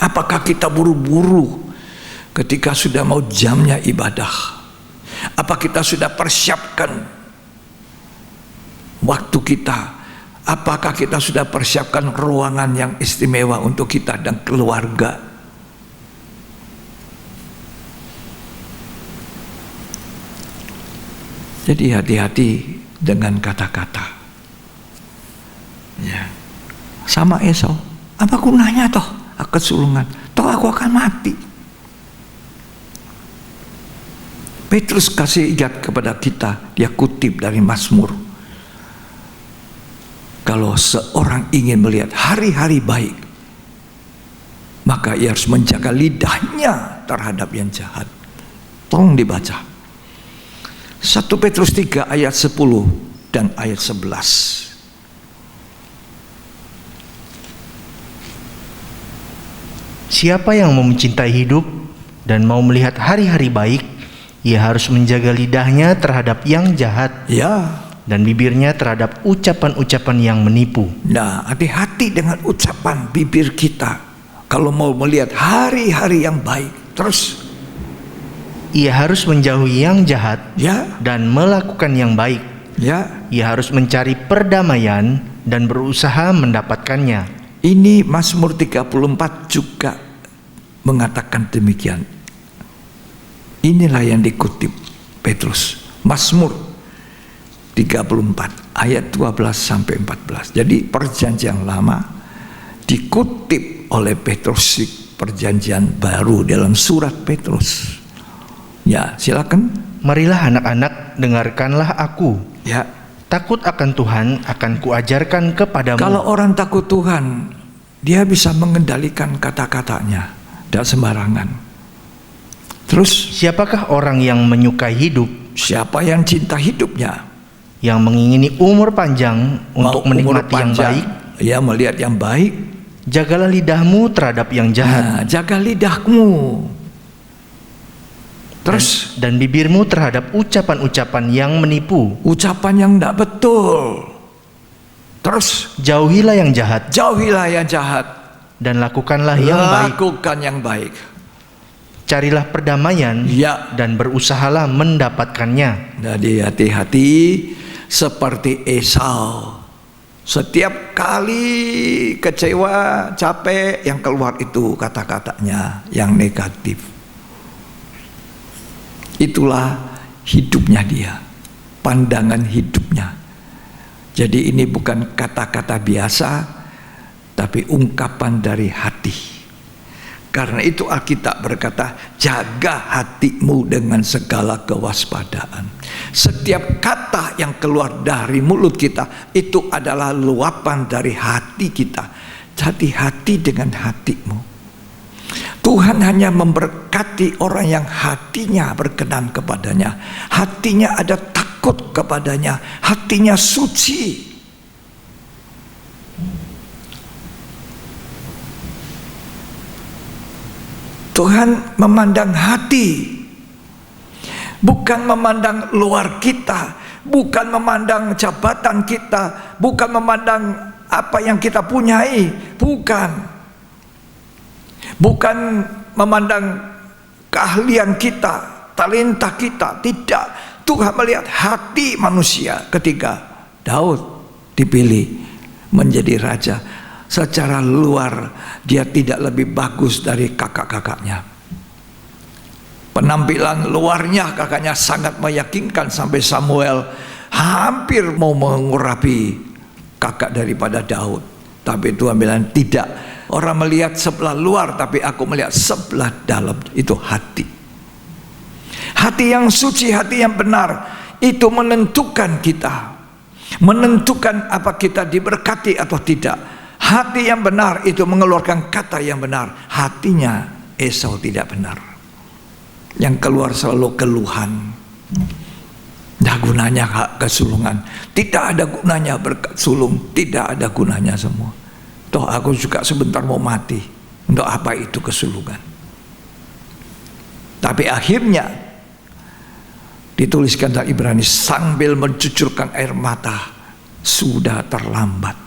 Apakah kita buru-buru ketika sudah mau jamnya ibadah? Apa kita sudah persiapkan waktu kita? Apakah kita sudah persiapkan ruangan yang istimewa untuk kita dan keluarga? Jadi hati-hati dengan kata-kata. Ya. Sama Esau, apa gunanya toh kesulungan? Toh aku akan mati. Petrus kasih ingat kepada kita, dia kutip dari Mazmur. Kalau seorang ingin melihat hari-hari baik, maka ia harus menjaga lidahnya terhadap yang jahat. Tolong dibaca 1 Petrus 3 ayat 10 dan ayat 11. Siapa yang mau mencintai hidup dan mau melihat hari-hari baik, ia harus menjaga lidahnya terhadap yang jahat, ya, dan bibirnya terhadap ucapan-ucapan yang menipu. Nah, hati-hati dengan ucapan bibir kita kalau mau melihat hari-hari yang baik. Terus ia harus menjauhi yang jahat, ya, dan melakukan yang baik. Ya, ia harus mencari perdamaian dan berusaha mendapatkannya. Ini Mazmur 34 juga mengatakan demikian. Inilah yang dikutip. Petrus. Mazmur 34 ayat 12 sampai 14. Jadi perjanjian lama dikutip oleh Petrus di perjanjian baru dalam surat Petrus. Ya, silakan. Marilah anak-anak, dengarkanlah aku. Ya. Takut akan Tuhan akan kuajarkan kepadamu. Kalau orang takut Tuhan, dia bisa mengendalikan kata-katanya, tidak sembarangan. Terus, siapakah orang yang menyukai hidup? Siapa yang cinta hidupnya? Yang mengingini umur panjang untuk menikmati yang baik. Ya, melihat yang baik. Jagalah lidahmu terhadap yang jahat. Nah, jaga lidahmu. Terus, dan bibirmu terhadap ucapan-ucapan yang menipu. Ucapan yang tidak betul. Terus, jauhilah yang jahat. Jauhilah yang jahat. Dan lakukanlah yang baik. Lakukan yang baik. Carilah perdamaian, ya, dan berusahalah mendapatkannya. Jadi hati-hati seperti Esau. Setiap kali kecewa, capek, yang keluar itu kata-katanya yang negatif. Itulah hidupnya dia, pandangan hidupnya. Jadi ini bukan kata-kata biasa, tapi ungkapan dari hati. Karena itu Alkitab berkata, jaga hatimu dengan segala kewaspadaan. Setiap kata yang keluar dari mulut kita itu adalah luapan dari hati kita. Jadi hati dengan hatimu. Tuhan hanya memberkati orang yang hatinya berkenan kepadanya, hatinya ada takut kepadanya, hatinya suci. Tuhan memandang hati, bukan memandang luar kita, bukan memandang jabatan kita, bukan memandang apa yang kita punyai, bukan memandang keahlian kita, talenta kita, tidak. Tuhan melihat hati manusia. Ketika Daud dipilih menjadi raja, secara luar dia tidak lebih bagus dari kakak-kakaknya. Penampilan luarnya kakaknya sangat meyakinkan sampai Samuel hampir mau mengurapi kakak daripada Daud. Tapi Tuhan bilang tidak. Orang melihat sebelah luar, tapi aku melihat sebelah dalam. Itu hati. Hati yang suci, hati yang benar, itu menentukan kita, menentukan apa kita diberkati atau tidak. Hati yang benar itu mengeluarkan kata yang benar. Hatinya Esau tidak benar. Yang keluar selalu keluhan. Tidak gunanya hak kesulungan. Tidak ada gunanya berkat sulung. Tidak ada gunanya semua. Toh aku juga sebentar mau mati. Untuk apa itu kesulungan? Tapi akhirnya dituliskan dalam Ibrani, sambil mencucurkan air mata, sudah terlambat.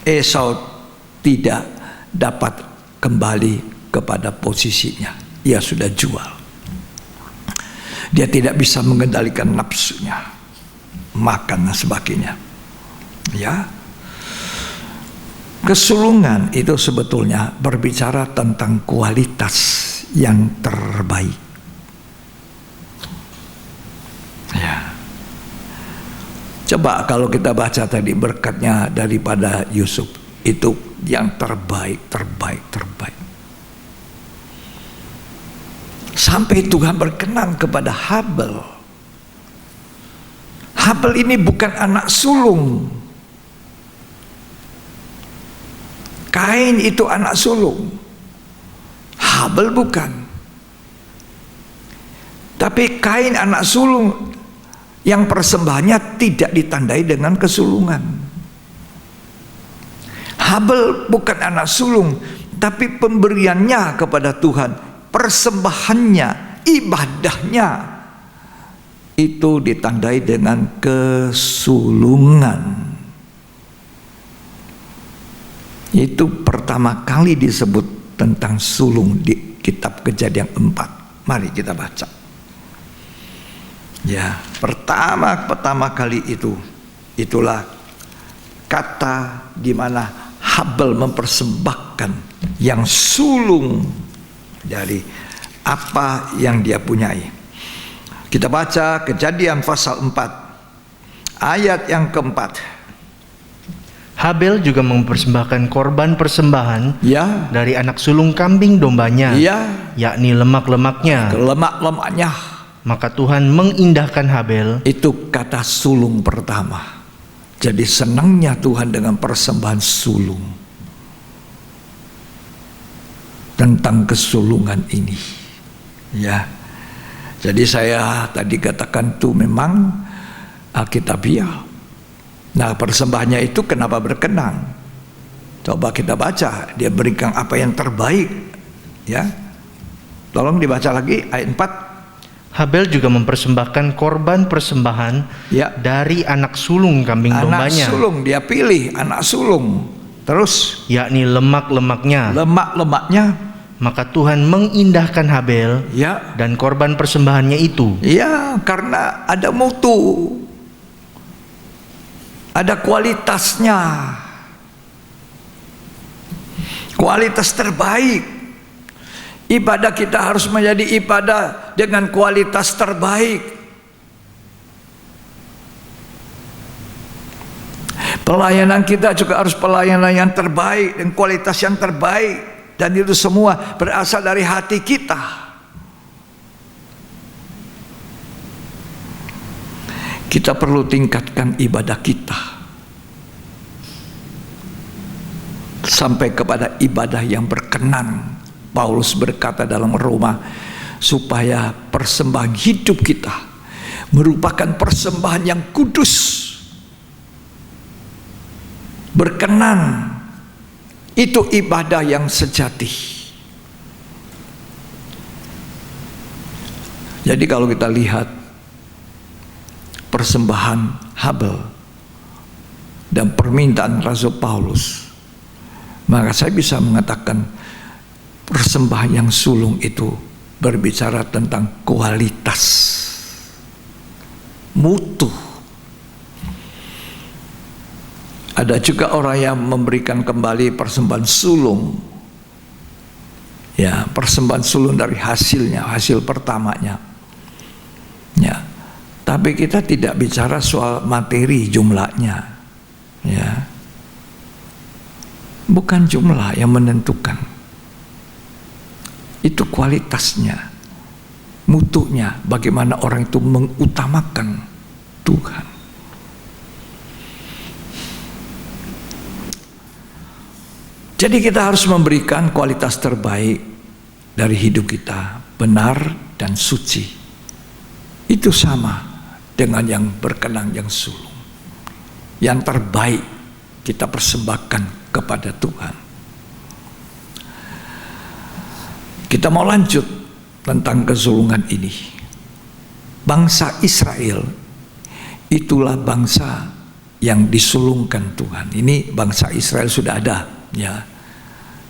Esau tidak dapat kembali kepada posisinya. Ia sudah jual. Dia tidak bisa mengendalikan nafsunya, makan dan sebagainya. Ya, kesulungan itu sebetulnya berbicara tentang kualitas yang terbaik. Ya. Coba kalau kita baca tadi berkatnya daripada Yusuf, itu yang terbaik. Sampai Tuhan berkenan kepada Habel. Habel ini bukan anak sulung. Kain itu anak sulung. Habel bukan. Tapi Kain anak sulung yang persembahannya tidak ditandai dengan kesulungan. Habel bukan anak sulung, tapi pemberiannya kepada Tuhan, persembahannya, ibadahnya itu ditandai dengan kesulungan. Itu pertama kali disebut tentang sulung di kitab Kejadian 4. Mari kita baca. Ya, pertama kali itulah kata di mana Habel mempersembahkan yang sulung dari apa yang dia punyai. Kita baca Kejadian pasal 4 ayat yang keempat. Habel juga mempersembahkan korban persembahan Ya, dari anak sulung kambing dombanya, ya, yakni lemak-lemaknya. lemak-lemaknya. Maka Tuhan mengindahkan Habel. Itu kata sulung pertama. Jadi senangnya Tuhan dengan persembahan sulung. Tentang kesulungan ini. Ya. Jadi saya tadi katakan itu memang Alkitabiah. Nah, persembahannya itu kenapa berkenan? Coba kita baca, dia berikan apa yang terbaik. Ya. Tolong dibaca lagi ayat 4. Habel juga mempersembahkan korban persembahan Ya. dari anak sulung kambing dombanya. Anak sulung, dia pilih anak sulung. Terus Yakni lemak-lemaknya. lemak-lemaknya. Maka Tuhan mengindahkan Habel Ya. dan korban persembahannya itu. Ya, karena ada mutu. Ada kualitasnya. Kualitas terbaik. Ibadah kita harus menjadi ibadah dengan kualitas terbaik. Pelayanan kita juga harus pelayanan yang terbaik dan kualitas yang terbaik. Dan itu semua berasal dari hati kita. Kita perlu tingkatkan ibadah kita sampai kepada ibadah yang berkenan. Paulus berkata dalam Roma, supaya persembahan hidup kita merupakan persembahan yang kudus, berkenan. Itu ibadah yang sejati. Jadi kalau kita lihat persembahan Habel dan permintaan Rasul Paulus, maka saya bisa mengatakan persembahan yang sulung itu berbicara tentang kualitas, mutu. Ada juga orang yang memberikan kembali persembahan sulung. Ya, persembahan sulung dari hasilnya, hasil pertamanya. Ya. Tapi kita tidak bicara soal materi jumlahnya. Ya. Bukan jumlah yang menentukan. Itu kualitasnya, mutunya, bagaimana orang itu mengutamakan Tuhan. Jadi kita harus memberikan kualitas terbaik dari hidup kita, benar dan suci. Itu sama dengan yang berkenan, yang sulung. Yang terbaik kita persembahkan kepada Tuhan. Kita mau lanjut tentang kesulungan ini. Bangsa Israel itulah bangsa yang disulungkan Tuhan. Ini bangsa Israel sudah ada. Ya,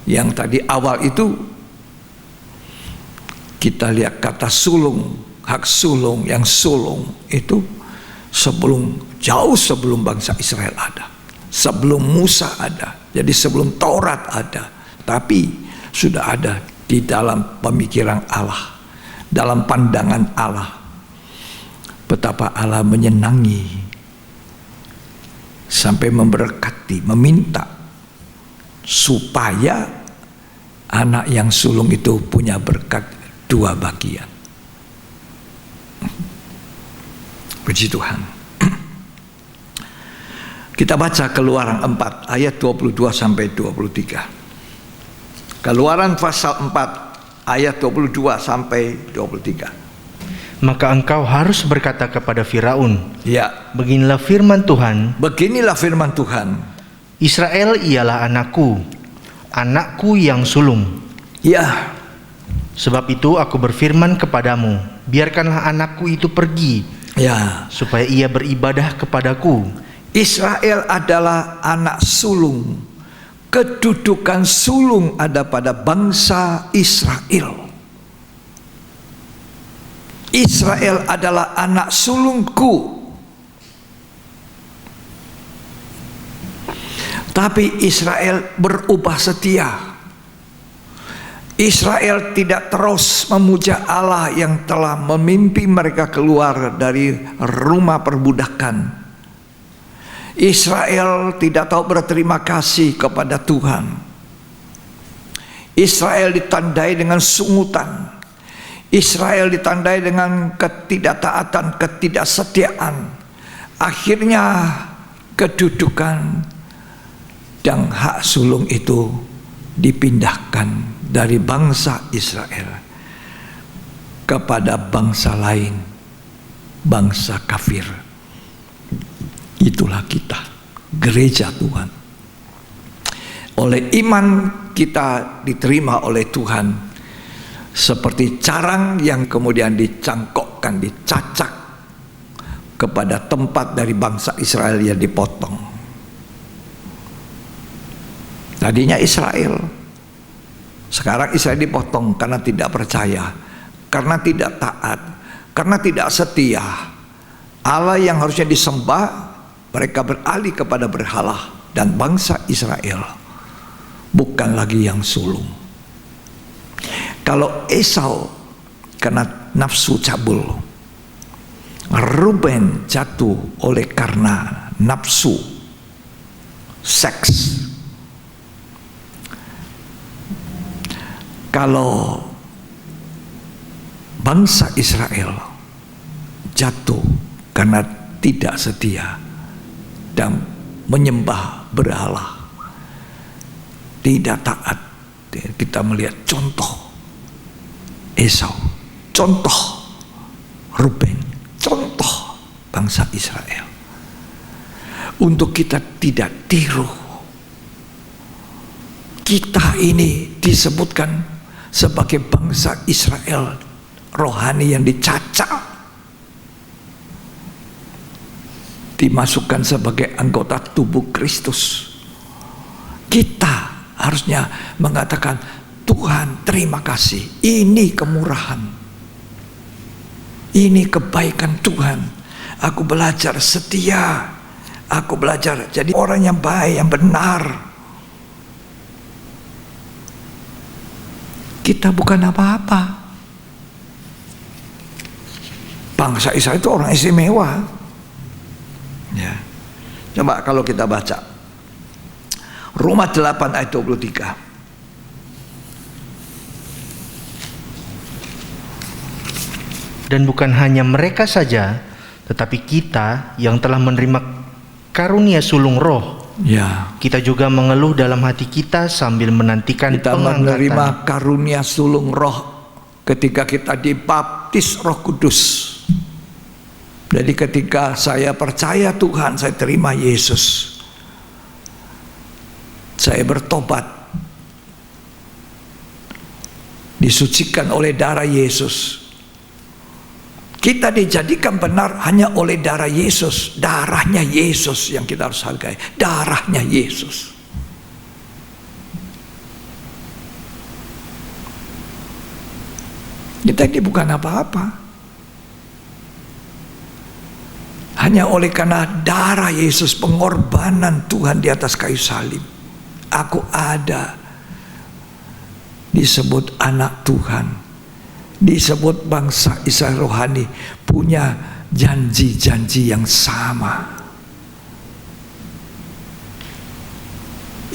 yang tadi awal itu kita lihat kata sulung, hak sulung, yang sulung itu jauh sebelum bangsa Israel ada, sebelum Musa ada, jadi sebelum Taurat ada, tapi sudah ada di dalam pemikiran Allah, dalam pandangan Allah, betapa Allah menyenangi sampai memberkati, meminta supaya anak yang sulung itu punya berkat 2 bagian. Puji Tuhan. Kita baca Keluaran 4 ayat 22 sampai 23. Keluaran pasal 4 ayat 22 sampai 23. Maka engkau harus berkata kepada Firaun, Ya, beginilah firman Tuhan. beginilah firman Tuhan. Israel ialah anakku, anakku yang sulung. Ya, Sebab itu aku berfirman kepadamu, biarkanlah anakku itu pergi, ya. supaya ia beribadah kepadaku. Israel adalah anak sulung. Kedudukan sulung ada pada bangsa Israel. Israel adalah anak sulungku. Tapi Israel berubah setia. Israel tidak terus memuja Allah yang telah memimpi mereka keluar dari rumah perbudakan. Israel tidak tahu berterima kasih kepada Tuhan. Israel ditandai dengan sungutan. Israel ditandai dengan ketidaktaatan, ketidaksetiaan. Akhirnya kedudukan dan hak sulung itu dipindahkan dari bangsa Israel kepada bangsa lain, bangsa kafir. Itulah kita, gereja Tuhan. Oleh iman kita diterima oleh Tuhan seperti carang yang kemudian dicangkokkan, dicacak kepada tempat dari bangsa Israel yang dipotong. Tadinya Israel, sekarang Israel dipotong karena tidak percaya, karena tidak taat, karena tidak setia. Allah yang harusnya disembah, mereka beralih kepada berhala, dan bangsa Israel bukan lagi yang sulung. Kalau Esau karena nafsu cabul, Ruben jatuh oleh karena nafsu seks. Kalau bangsa Israel jatuh karena tidak setia dan menyembah berhala, tidak taat. Kita melihat contoh Esau, contoh Ruben, contoh bangsa Israel. Untuk kita tidak tiru. Kita ini disebutkan sebagai bangsa Israel rohani yang dicacat, dimasukkan sebagai anggota tubuh Kristus. Kita harusnya mengatakan, Tuhan terima kasih, ini kemurahan, ini kebaikan Tuhan. Aku belajar setia, aku belajar jadi orang yang baik, yang benar. Kita bukan apa-apa. Bangsa Israel itu orang istimewa. Ya. Coba kalau kita baca Roma 8 ayat 23. Dan bukan hanya mereka saja, tetapi kita yang telah menerima karunia sulung roh, ya, kita juga mengeluh dalam hati kita sambil menantikan kita pengangkatan. menerima karunia sulung roh ketika kita dibaptis Roh Kudus. Jadi ketika saya percaya Tuhan, saya terima Yesus, saya bertobat, disucikan oleh darah Yesus. Kita dijadikan benar hanya oleh darah Yesus. Darahnya Yesus yang kita harus hargai. Darahnya Yesus. Kita ini bukan apa-apa. Hanya oleh karena darah Yesus, pengorbanan Tuhan di atas kayu salib, aku ada, disebut anak Tuhan, disebut bangsa Israel rohani, punya janji-janji yang sama.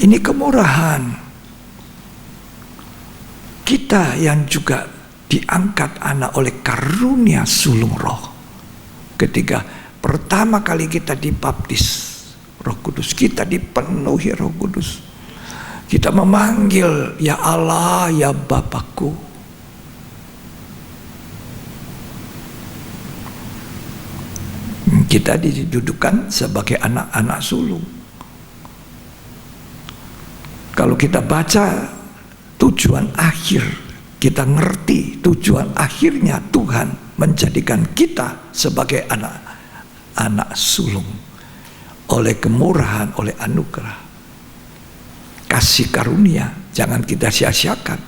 Ini kemurahan. Kita yang juga diangkat anak oleh karunia sulung roh. Ketika pertama kali kita dibaptis Roh Kudus, kita dipenuhi Roh Kudus, kita memanggil ya Allah, ya Bapakku. Kita didudukan sebagai anak-anak sulung. Kalau kita baca tujuan akhir, kita ngerti tujuan akhirnya Tuhan menjadikan kita sebagai anak sulung oleh kemurahan, oleh anugerah, kasih karunia. Jangan kita sia-siakan.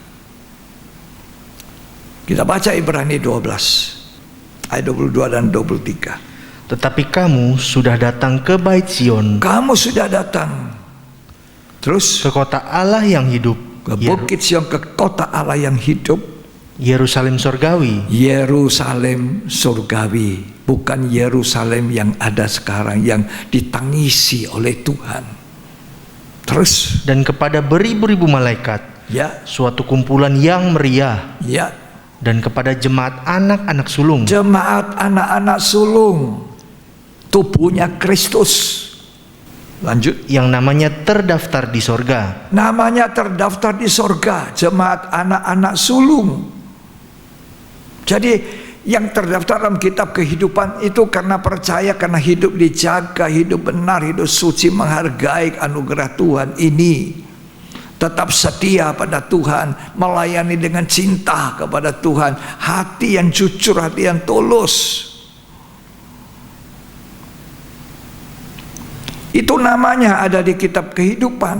Kita baca Ibrani 12 ayat 22 dan 23. Tetapi kamu sudah datang ke Bait Sion, kamu sudah datang terus ke kota Allah yang hidup, ke Bukit Sion, ke kota Allah yang hidup. Yerusalem surgawi. Yerusalem surgawi, bukan Yerusalem yang ada sekarang yang ditangisi oleh Tuhan. Terus, dan kepada beribu-ribu malaikat, ya, suatu kumpulan yang meriah, ya, dan kepada jemaat anak-anak sulung. Jemaat anak-anak sulung, tubuhnya Kristus. Lanjut. Yang namanya terdaftar di sorga. Namanya terdaftar di sorga, jemaat anak-anak sulung. Jadi yang terdaftar dalam kitab kehidupan itu karena percaya, karena hidup dijaga, hidup benar, hidup suci, menghargai anugerah Tuhan ini, tetap setia pada Tuhan, melayani dengan cinta kepada Tuhan, hati yang jujur, hati yang tulus. Itu namanya ada di kitab kehidupan.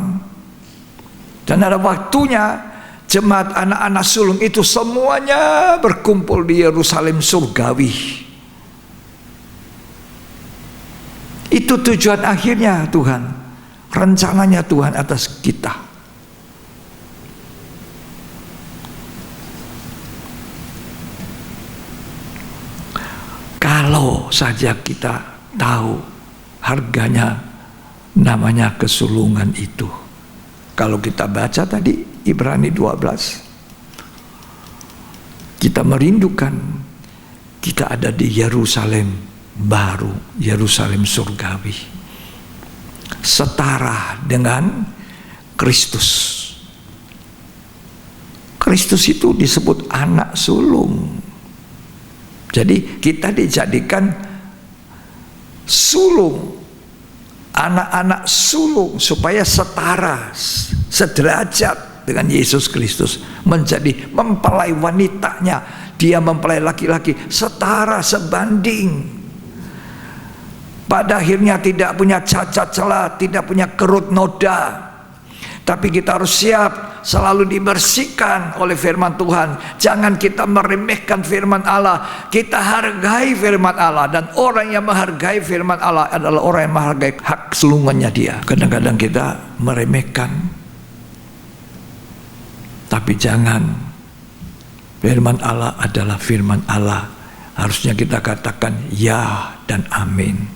Dan ada waktunya jemaat anak-anak sulung itu semuanya berkumpul di Yerusalem surgawi. Itu tujuan akhirnya Tuhan, rencananya Tuhan atas kita. Kalau saja kita tahu harganya, namanya kesulungan itu. Kalau kita baca tadi Ibrani 12, kita merindukan kita ada di Yerusalem baru, Yerusalem surgawi, setara dengan Kristus. Kristus itu disebut anak sulung. Jadi kita dijadikan sulung, anak-anak sulung, supaya setara, sederajat dengan Yesus Kristus, menjadi mempelai wanitanya, dia mempelai laki-laki, setara, sebanding. Pada akhirnya tidak punya cacat celah, tidak punya kerut noda. Tapi kita harus siap selalu dibersihkan oleh firman Tuhan. Jangan kita meremehkan firman Allah. Kita hargai firman Allah. Dan orang yang menghargai firman Allah adalah orang yang menghargai hak sulungannya dia. Kadang-kadang kita meremehkan. Tapi jangan. Firman Allah adalah firman Allah. Harusnya kita katakan ya dan amin.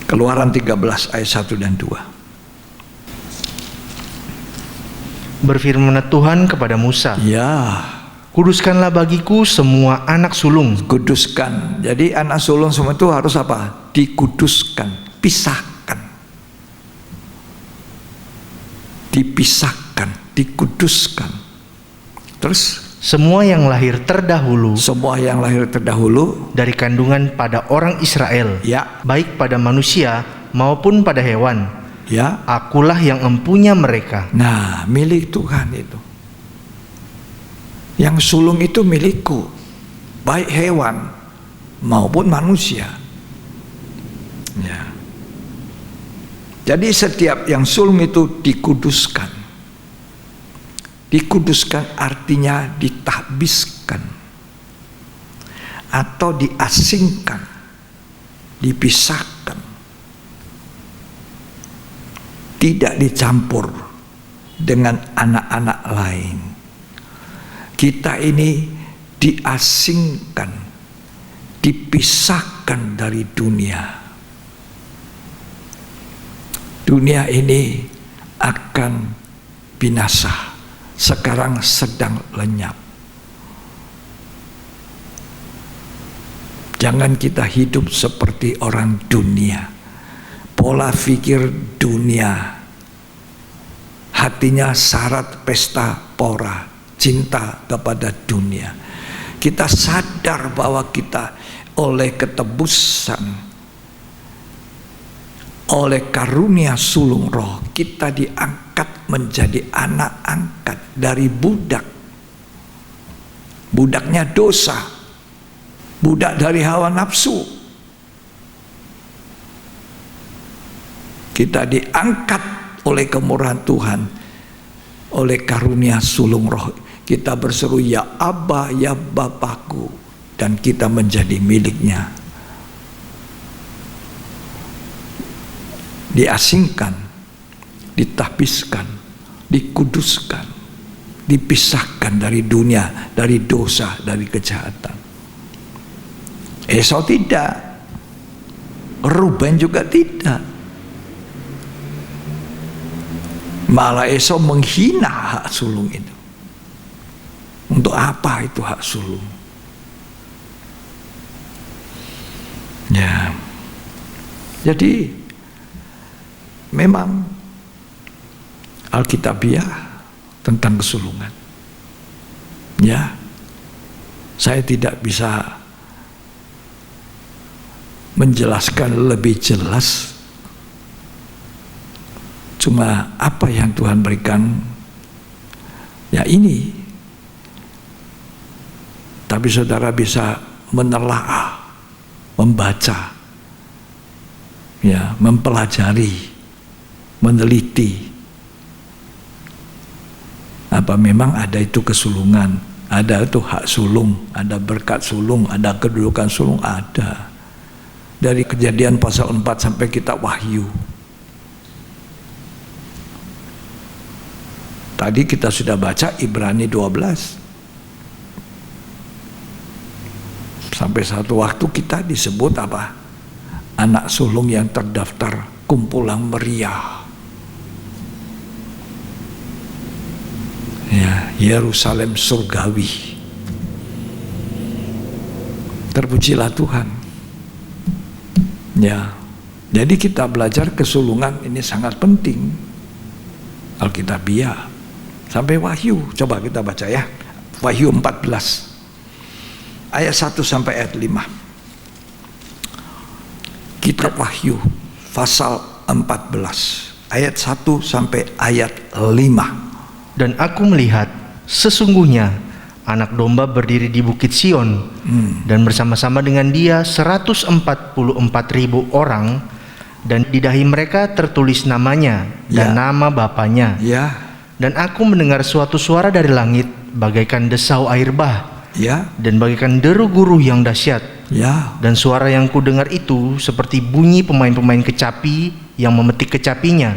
Keluaran 13 ayat 1 dan 2. Berfirmanlah Tuhan kepada Musa, ya, kuduskanlah bagiku semua anak sulung. Kuduskan. Jadi anak sulung semua itu harus apa? Dikuduskan, pisahkan. Dipisahkan, dikuduskan. Terus semua yang lahir terdahulu, semua yang lahir terdahulu dari kandungan pada orang Israel, ya, baik pada manusia maupun pada hewan, ya, akulah yang empunya mereka. Nah, milik Tuhan itu. Yang sulung itu milikku, baik hewan maupun manusia. Ya. Jadi setiap yang sulung itu dikuduskan. Dikuduskan artinya ditahbiskan atau diasingkan, dipisahkan, tidak dicampur dengan anak-anak lain. Kita ini diasingkan, dipisahkan dari dunia. Dunia ini akan binasa. Sekarang sedang lenyap. Jangan kita hidup seperti orang dunia. Pola pikir dunia. Hatinya syarat pesta pora, cinta kepada dunia. Kita sadar bahwa kita oleh ketebusan, oleh karunia sulung roh, kita diangkat menjadi anak angkat dari budak. Budaknya dosa, budak dari hawa nafsu. Kita diangkat oleh kemurahan Tuhan, oleh karunia sulung roh. Kita berseru ya Abba, ya Bapakku, dan kita menjadi miliknya. diasingkan, ditahbiskan, dikuduskan, dipisahkan dari dunia, dari dosa, dari kejahatan. Esau tidak, Ruben juga tidak. Malah Esau menghina hak sulung itu. Untuk apa itu hak sulung? Ya, jadi memang Alkitabiah tentang kesulungan. Ya, saya tidak bisa menjelaskan lebih jelas. Cuma apa yang Tuhan berikan, ya ini. Tapi saudara bisa menelaah, membaca, ya, mempelajari, meneliti. Apa memang ada itu kesulungan, ada itu hak sulung, ada berkat sulung, ada kedudukan sulung, ada. Dari Kejadian pasal 4 sampai kitab Wahyu. Tadi kita sudah baca Ibrani 12. Sampai satu waktu kita disebut apa? Anak sulung yang terdaftar kumpulan meriah. Ya, Yerusalem surgawi. Terpujilah Tuhan. Ya, jadi kita belajar kesulungan ini sangat penting. Alkitabiah sampai Wahyu, coba kita baca ya. Wahyu 14 ayat 1 sampai ayat 5. Kitab Wahyu pasal 14 ayat 1 sampai ayat 5. Dan aku melihat sesungguhnya anak domba berdiri di bukit Sion, dan bersama-sama dengan dia 144.000 orang, dan di dahi mereka tertulis namanya dan nama bapanya. Dan aku mendengar suatu suara dari langit bagaikan desau air bah, dan bagaikan deru guruh yang dahsyat. Dan suara yang kudengar itu seperti bunyi pemain-pemain kecapi yang memetik kecapinya.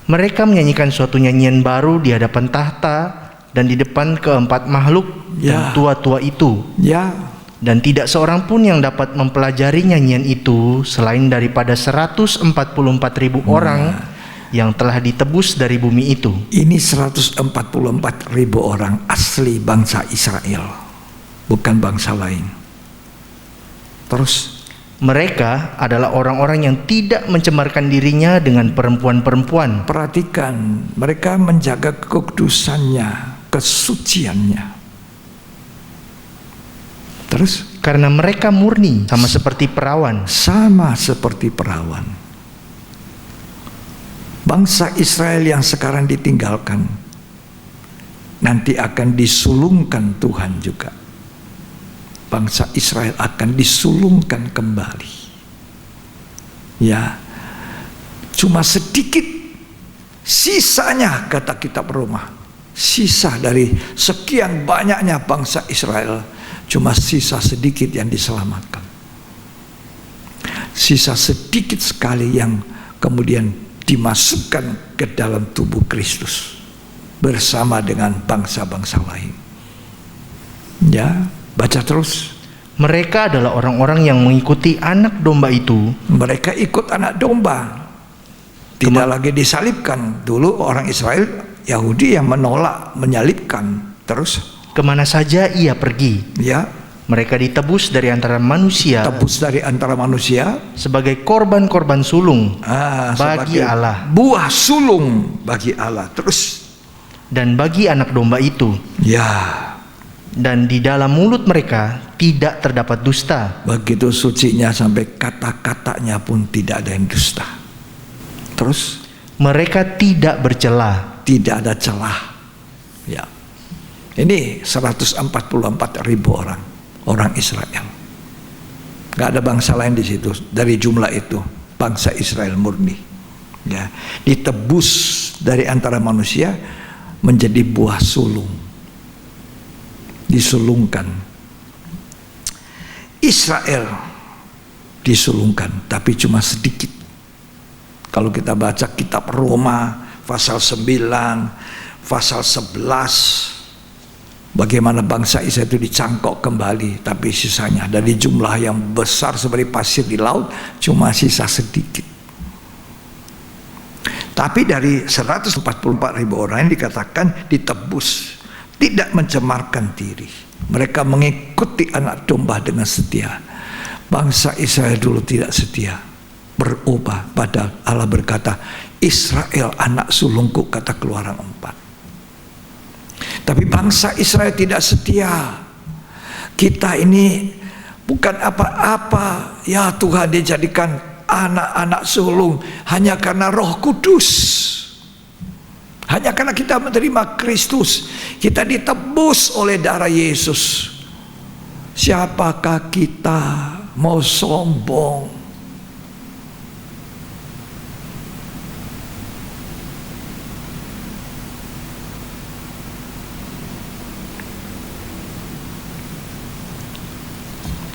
Mereka menyanyikan suatu nyanyian baru di hadapan tahta dan di depan keempat makhluk yang tua-tua itu. Dan tidak seorang pun yang dapat mempelajari nyanyian itu selain daripada 144.000 orang yang telah ditebus dari bumi itu. Ini 144.000 orang asli bangsa Israel, bukan bangsa lain. Terus mereka adalah orang-orang yang tidak mencemarkan dirinya dengan perempuan-perempuan. Perhatikan, mereka menjaga kekudusannya, kesuciannya. Terus karena mereka murni sama seperti perawan. Sama seperti perawan. Bangsa Israel yang sekarang ditinggalkan nanti akan disulungkan Tuhan juga. Bangsa Israel akan disulungkan kembali. Ya, cuma sedikit sisanya, kata kitab Roma. Sisa dari sekian banyaknya bangsa Israel, cuma sisa sedikit yang diselamatkan. Sisa sedikit sekali yang kemudian dimasukkan ke dalam tubuh Kristus bersama dengan bangsa-bangsa lain. Ya, baca terus. Mereka adalah orang-orang yang mengikuti anak domba itu. Mereka ikut anak domba. Tidak lagi disalibkan. Dulu orang Israel, Yahudi yang menolak menyalibkan. Terus kemana saja ia pergi, ya, mereka ditebus dari antara manusia. Tebus dari antara manusia sebagai korban-korban sulung bagi Allah. Buah sulung bagi Allah. Terus dan bagi anak domba itu. Ya. Dan di dalam mulut mereka tidak terdapat dusta. Begitu sucinya sampai kata-katanya pun tidak ada yang dusta. Terus mereka tidak bercela, tidak ada celah. Ya. Ini 144.000 orang Israel. Gak ada bangsa lain di situ. Dari jumlah itu bangsa Israel murni. Ya, ditebus dari antara manusia menjadi buah sulung. Disulungkan. Israel disulungkan, tapi cuma sedikit. Kalau kita baca kitab Roma pasal 9, pasal 11, bagaimana bangsa Israel itu dicangkok kembali, tapi sisanya dari jumlah yang besar seperti pasir di laut cuma sisa sedikit. Tapi dari 144.000 orang yang dikatakan ditebus, tidak mencemarkan diri. Mereka mengikuti anak domba dengan setia. Bangsa Israel dulu tidak setia, berubah. Padahal Allah berkata, Israel anak sulungku, kata Keluaran 4. Tapi bangsa Israel tidak setia. Kita ini bukan apa-apa, ya Tuhan dijadikan anak-anak sulung hanya karena Roh Kudus, hanya karena kita menerima Kristus, kita ditebus oleh darah Yesus. Siapakah kita mau sombong?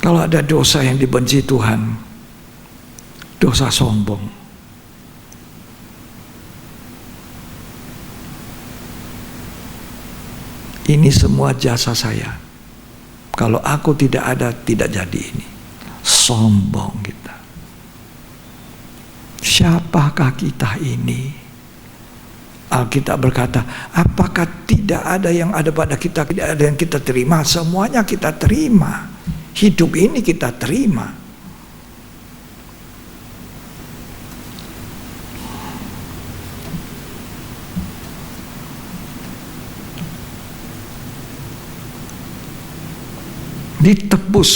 Kalau ada dosa yang dibenci Tuhan, dosa sombong. Ini semua jasa saya. Kalau aku tidak ada, tidak jadi ini. Sombong kita. Siapakah kita ini? Alkitab berkata, apakah tidak ada yang ada pada kita, tidak ada yang kita terima? Semuanya kita terima. Hidup ini kita terima. Ditebus,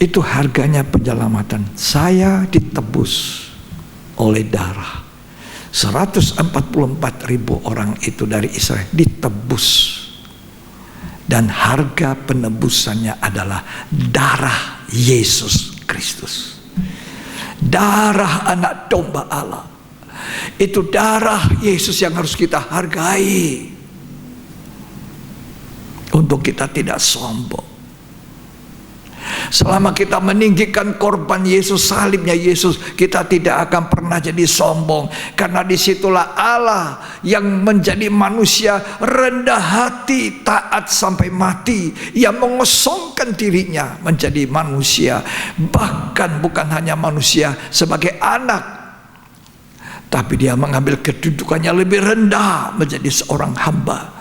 itu harganya penyelamatan. Saya ditebus oleh darah. 144.000 orang itu dari Israel ditebus. Dan harga penebusannya adalah darah Yesus Kristus. Darah anak domba Allah. Itu darah Yesus yang harus kita hargai. Untuk kita tidak sombong. Selama kita meninggikan korban Yesus, salibnya Yesus, kita tidak akan pernah jadi sombong. Karena disitulah Allah yang menjadi manusia rendah hati, taat sampai mati. Yang mengosongkan dirinya menjadi manusia. Bahkan bukan hanya manusia sebagai anak, tapi dia mengambil kedudukannya lebih rendah menjadi seorang hamba.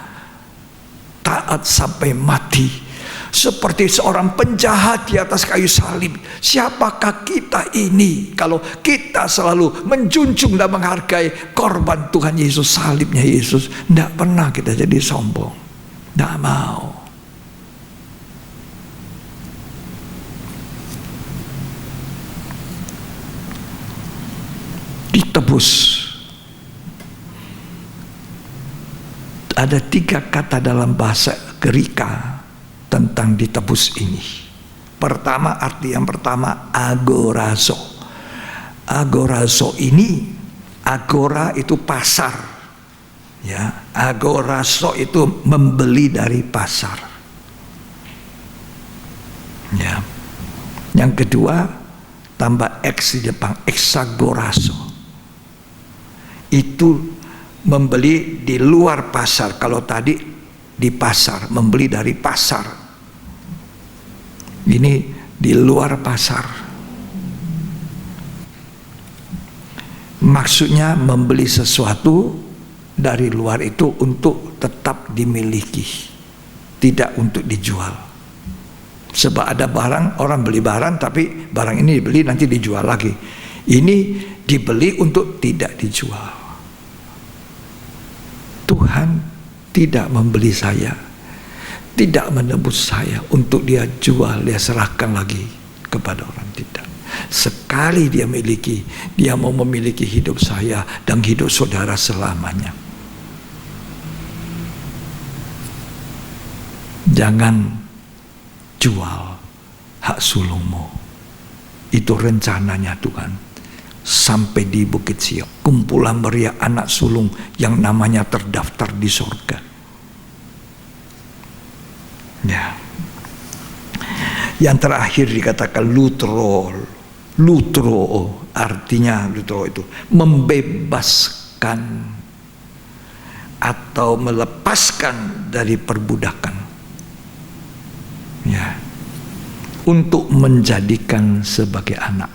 Taat sampai mati. Seperti seorang penjahat di atas kayu salib. Siapakah kita ini kalau kita selalu menjunjung dan menghargai korban Tuhan Yesus, salibnya Yesus? Tidak pernah kita jadi sombong. Tidak mau. Ditebus. Ada 3 kata dalam bahasa Gerika tentang ditebus ini. Pertama, arti yang pertama agorazo. Agorazo ini, agora itu pasar, ya. Agorazo itu membeli dari pasar, ya. Yang kedua, tambah X di depan, exagorazo. Itu membeli di luar pasar. Kalau tadi di pasar, membeli dari pasar. Ini di luar pasar. Maksudnya membeli sesuatu dari luar itu untuk tetap dimiliki, tidak untuk dijual. Sebab ada barang, orang beli barang tapi barang ini dibeli nanti dijual lagi. Ini dibeli untuk tidak dijual. Tuhan tidak membeli saya, tidak menebus saya untuk dia jual, dia serahkan lagi kepada orang. Tidak. Sekali dia miliki, dia mau memiliki hidup saya dan hidup saudara selamanya. Jangan jual hak sulungmu. Itu rencananya Tuhan. Sampai di Bukit Sion, kumpulan meriah anak sulung yang namanya terdaftar di surga. Ya. Yang terakhir dikatakan lutro artinya lutero itu membebaskan atau melepaskan dari perbudakan, ya, untuk menjadikan sebagai anak.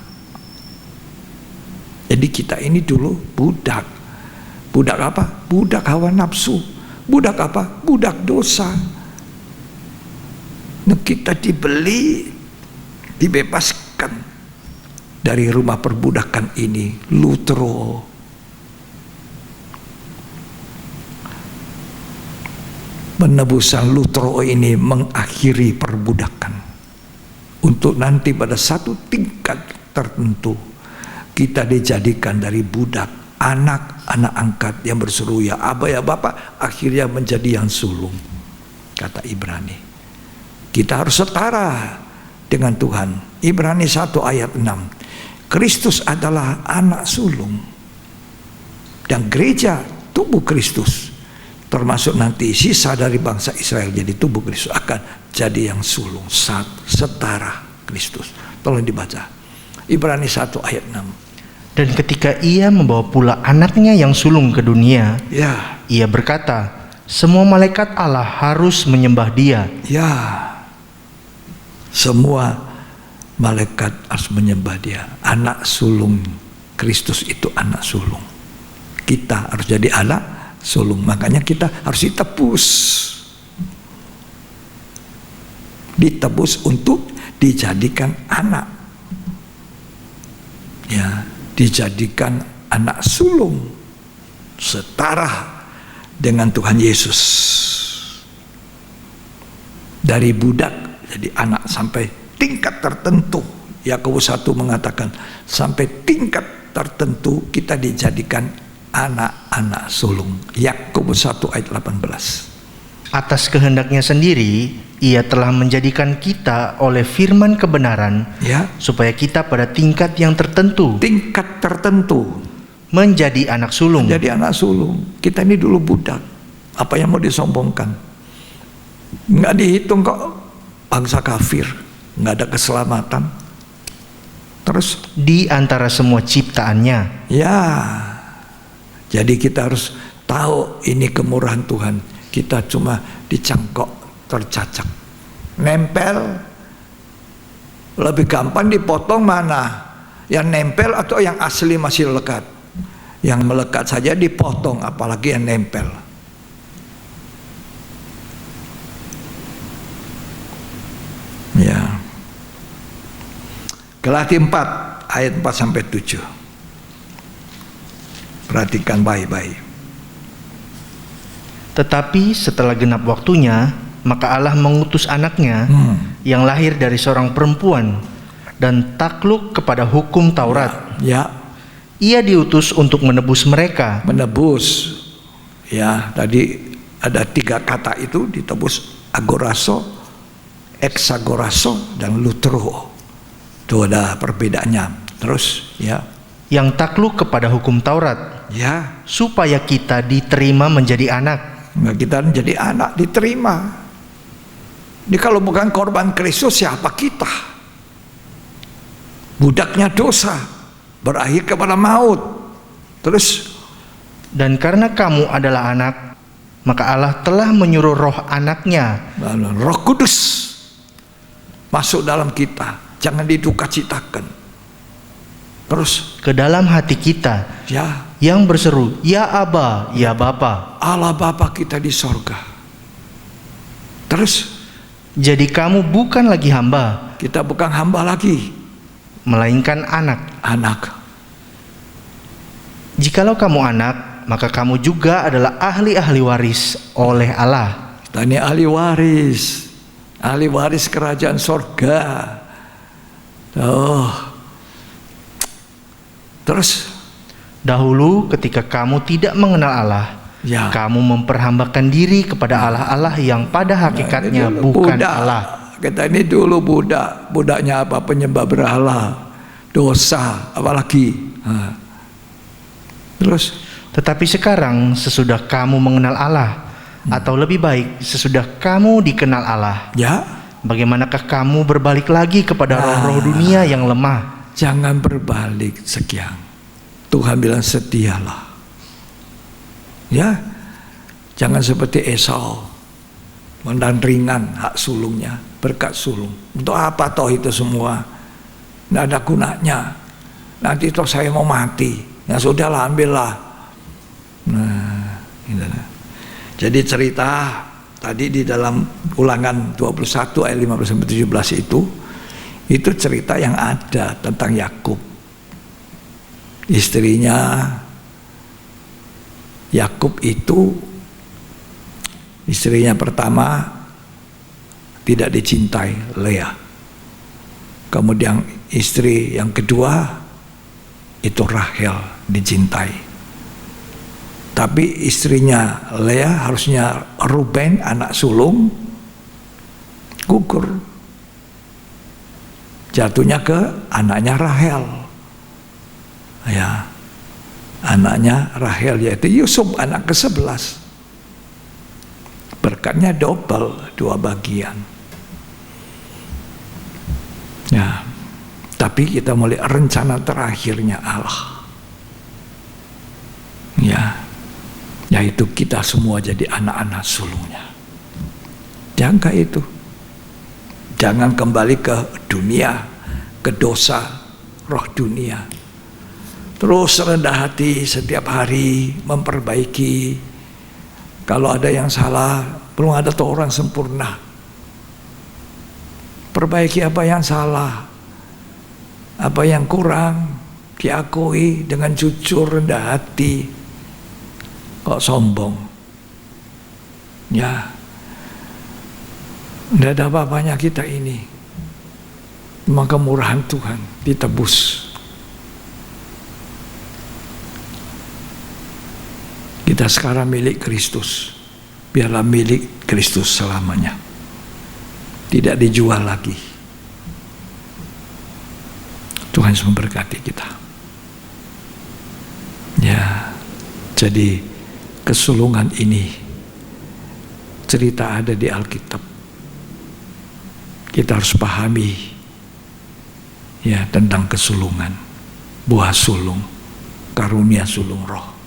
Jadi kita ini dulu budak. Budak apa? Budak hawa nafsu. Budak apa? Budak dosa. Nah, kita dibeli, dibebaskan dari rumah perbudakan ini, lutero. Penebusan lutero ini mengakhiri perbudakan. Untuk nanti pada satu tingkat tertentu kita dijadikan dari budak, anak angkat yang berseru ya Aba ya Bapak, akhirnya menjadi yang sulung, kata Ibrani. Kita harus setara dengan Tuhan. Ibrani 1 ayat 6. Kristus adalah anak sulung dan gereja tubuh Kristus, termasuk nanti sisa dari bangsa Israel jadi tubuh Kristus, akan jadi yang sulung, setara Kristus. Tolong dibaca Ibrani 1 ayat 6. Dan ketika ia membawa pula anaknya yang sulung ke dunia, ya, ia berkata, semua malaikat Allah harus menyembah dia. Ya, semua malaikat harus menyembah dia. Anak sulung Kristus itu anak sulung. Kita harus jadi anak sulung. Makanya kita harus ditebus. Ditebus untuk dijadikan anak. Ya, dijadikan anak sulung setara dengan Tuhan Yesus. Dari budak jadi anak sampai tingkat tertentu. Yakobus 1 mengatakan sampai tingkat tertentu kita dijadikan anak-anak sulung. Yakobus 1 ayat 18. Atas kehendaknya sendiri ia telah menjadikan kita oleh firman kebenaran, ya, supaya kita pada tingkat yang tertentu, menjadi anak sulung. Jadi anak sulung. Kita ini dulu budak. Apa yang mau disombongkan? Nggak dihitung kok bangsa kafir, nggak ada keselamatan. Terus di antara semua ciptaannya. Ya, jadi kita harus tahu ini kemurahan Tuhan. Kita cuma dicangkok, tercacak, nempel. Lebih gampang dipotong mana? Yang nempel atau yang asli masih lekat? Yang melekat saja dipotong, apalagi yang nempel. Ya. Galatia 4 ayat 4 sampai 7. Perhatikan baik-baik. Tetapi setelah genap waktunya, maka Allah mengutus anaknya yang lahir dari seorang perempuan dan takluk kepada hukum Taurat. Ya. Ia diutus untuk menebus mereka. Menebus. Ya, tadi ada 3 kata itu ditebus: agorazo, exagorazo, dan lutero. Itu ada perbedaannya. Terus ya. Yang takluk kepada hukum Taurat. Ya. Supaya kita diterima menjadi anak. Nah, kita menjadi anak diterima. Ini kalau bukan korban Kristus, siapa kita? Budaknya dosa, berakhir kepada maut. Terus, dan karena kamu adalah anak, maka Allah telah menyuruh roh anaknya, Roh Kudus, masuk dalam kita. Jangan diduka-citakan. Terus ke dalam hati kita, ya, yang berseru, ya Aba, ya Bapa. Allah Bapa kita di sorga. Terus jadi kamu bukan lagi hamba. Kita bukan hamba lagi, melainkan anak. Anak. Jikalau kamu anak, maka kamu juga adalah ahli-ahli waris oleh Allah. Kita ini ahli waris kerajaan sorga. Terus dahulu ketika kamu tidak mengenal Allah, ya, kamu memperhambakan diri kepada Allah-Allah yang pada hakikatnya bukan budak. Allah. Kita ini dulu budak. Budaknya apa? Penyembah berhala, dosa, apalagi. Terus, tetapi sekarang sesudah kamu mengenal Allah, atau lebih baik sesudah kamu dikenal Allah, ya, bagaimanakah kamu berbalik lagi kepada roh-roh dunia yang lemah jangan berbalik sekian. Tuhan bilang setialah. Ya, jangan seperti Esau, mendan ringan hak sulungnya, berkat sulung. Untuk apa toh itu semua? Tidak ada gunanya. Nanti toh saya mau mati. Ya sudahlah, ambillah. Nah, gitu. Jadi cerita tadi di dalam Ulangan 21 ayat 15-17 itu cerita yang ada tentang Yakub. Istrinya Yakub itu, istrinya pertama tidak dicintai, Lea. Kemudian istri yang kedua itu Rahel, dicintai. Tapi istrinya Lea, harusnya Ruben, anak sulung, gugur. Jatuhnya ke anaknya Rahel. Ya, anaknya Rahel, yaitu Yusuf, anak ke-11. Berkatnya double, 2 bagian. Ya, tapi kita melihat rencana terakhirnya Allah. Ya, yaitu kita semua jadi anak-anak sulungnya. Jaga itu. Jangan kembali ke dunia, ke dosa, roh dunia. Terus rendah hati setiap hari, memperbaiki. Kalau ada yang salah, belum ada tuh orang sempurna. Perbaiki apa yang salah, apa yang kurang, diakui dengan jujur, rendah hati. Kok sombong? Ya, tidak ada apa-apanya kita ini. Maka kemurahan Tuhan ditebus. Kita sekarang milik Kristus, biarlah milik Kristus selamanya. Tidak dijual lagi. Tuhan Yesus memberkati kita. Ya, jadi kesulungan ini cerita ada di Alkitab. Kita harus pahami ya tentang kesulungan, buah sulung, karunia sulung roh.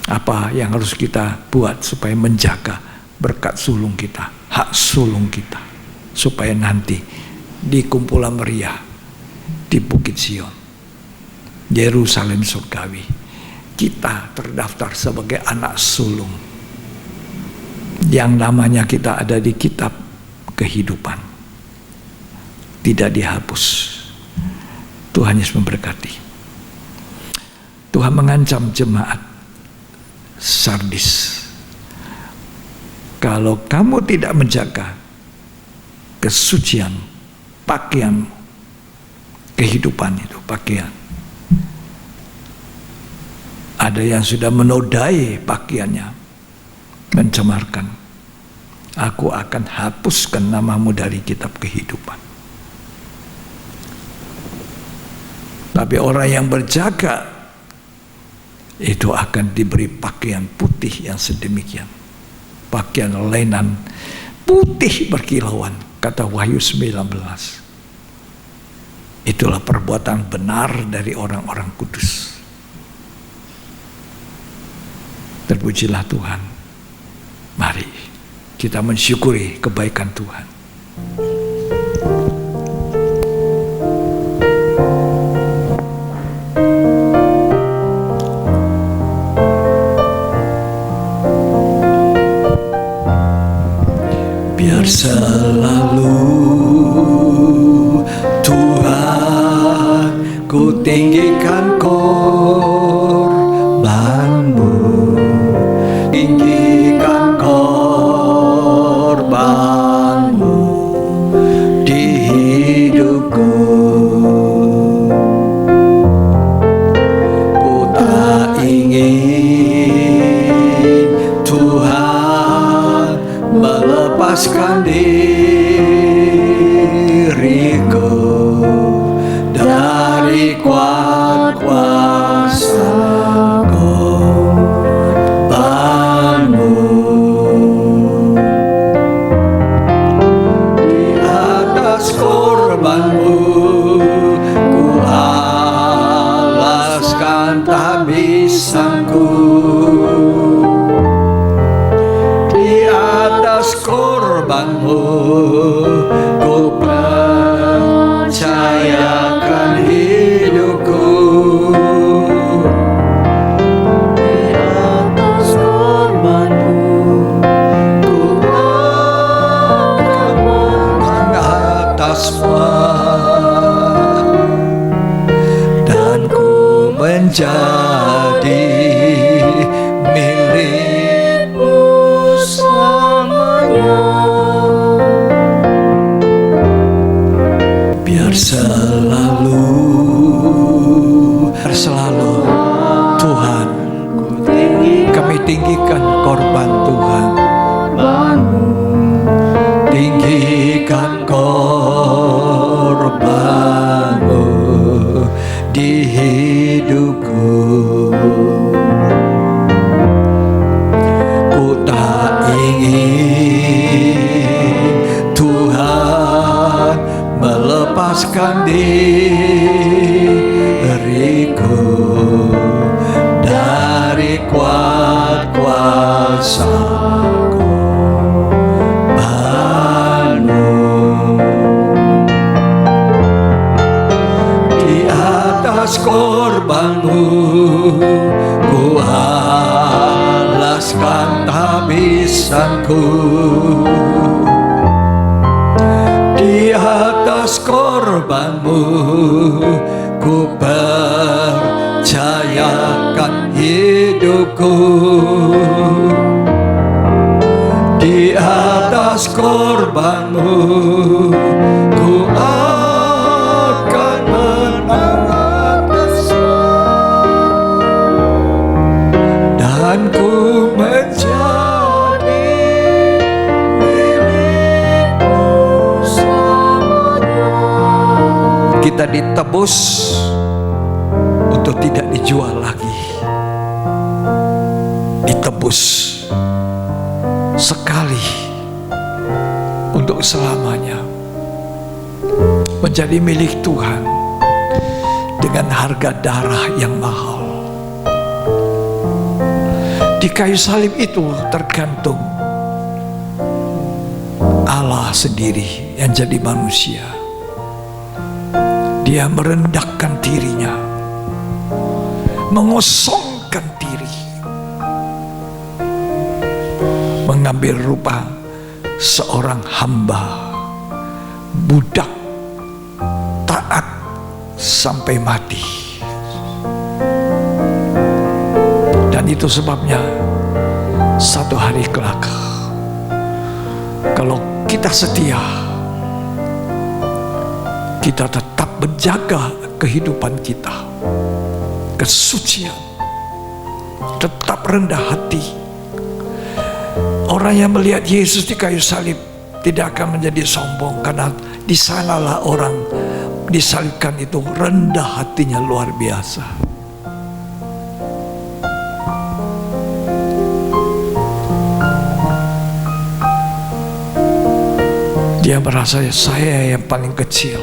Apa yang harus kita buat supaya menjaga berkat sulung kita, hak sulung kita, supaya nanti di kumpulan meriah di Bukit Sion, Yerusalem surgawi, kita terdaftar sebagai anak sulung yang namanya kita ada di kitab kehidupan, tidak dihapus. Tuhan Yesus memberkati. Tuhan mengancam jemaat Sardis, kalau kamu tidak menjaga kesucian pakaian, kehidupan itu pakaian, ada yang sudah menodai pakaiannya, mencemarkan, aku akan hapuskan namamu dari kitab kehidupan. Tapi orang yang berjaga itu akan diberi pakaian putih yang sedemikian, pakaian lenan putih berkilauan, kata Wahyu 19. Itulah perbuatan benar dari orang-orang kudus. Terpujilah Tuhan. Mari kita mensyukuri kebaikan Tuhan. Biar selalu Tuhan ku tinggikan korbanmu, tinggikan korbanmu di hidupku. Ku tak ingin Tuhan melepaskan diriku dari kuat kuasa menjadi milikmu selamanya. Biar selalu Tuhan, kami tinggikan korban Tuhan, tinggikan korban-Mu di hidupku. Ku tak ingin Tuhan melepaskan diriku dari kuat kuasa korban-Mu. Di atas korban-Mu ku alaskan habisanku. Di atas korban-Mu ku percayakan hidupku. Di atas korban-Mu ku akan menang atas dan ku menjadi milikmu selamanya. Kita ditebus untuk tidak dijual lagi, ditebus sekali untuk selamanya, menjadi milik Tuhan dengan harga darah yang mahal. Di kayu salib itu tergantung Allah sendiri yang jadi manusia. Dia merendahkan dirinya, mengosongkan diri, mengambil rupa seorang hamba, budak, taat sampai mati. Dan itu sebabnya satu hari kelak, kalau kita setia, kita tetap menjaga kehidupan kita, kesucian, tetap rendah hati. Orang yang melihat Yesus di kayu salib tidak akan menjadi sombong, karena di sanalah orang disalibkan itu rendah hatinya luar biasa. Dia merasa saya yang paling kecil,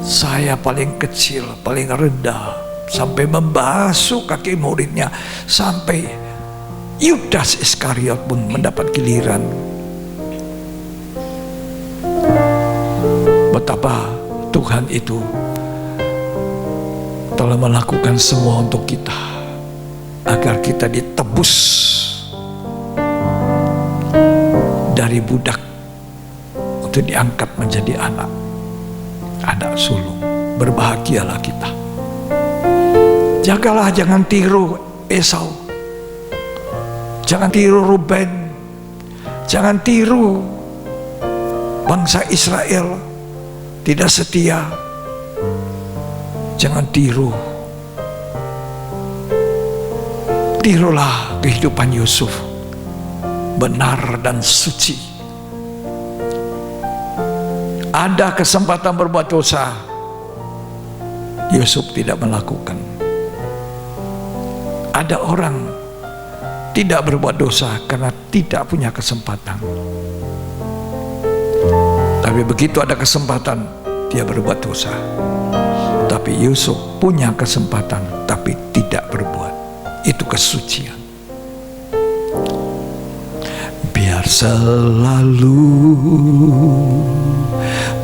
saya paling kecil, paling rendah, sampai membasuh kaki muridnya, sampai Yudas Iskariot pun mendapat giliran. Betapa Tuhan itu telah melakukan semua untuk kita, agar kita ditebus dari budak untuk diangkat menjadi anak sulung. Berbahagialah kita. Jagalah, jangan tiru Esau, jangan tiru Ruben, jangan tiru bangsa Israel tidak setia. Jangan tiru. Tirulah kehidupan Yusuf, benar dan suci. Ada kesempatan berbuat dosa, Yusuf tidak melakukan. Ada orang tidak berbuat dosa karena tidak punya kesempatan. Tapi begitu ada kesempatan, dia berbuat dosa. Tapi Yusuf punya kesempatan, tapi tidak berbuat. Itu kesucian. Biar selalu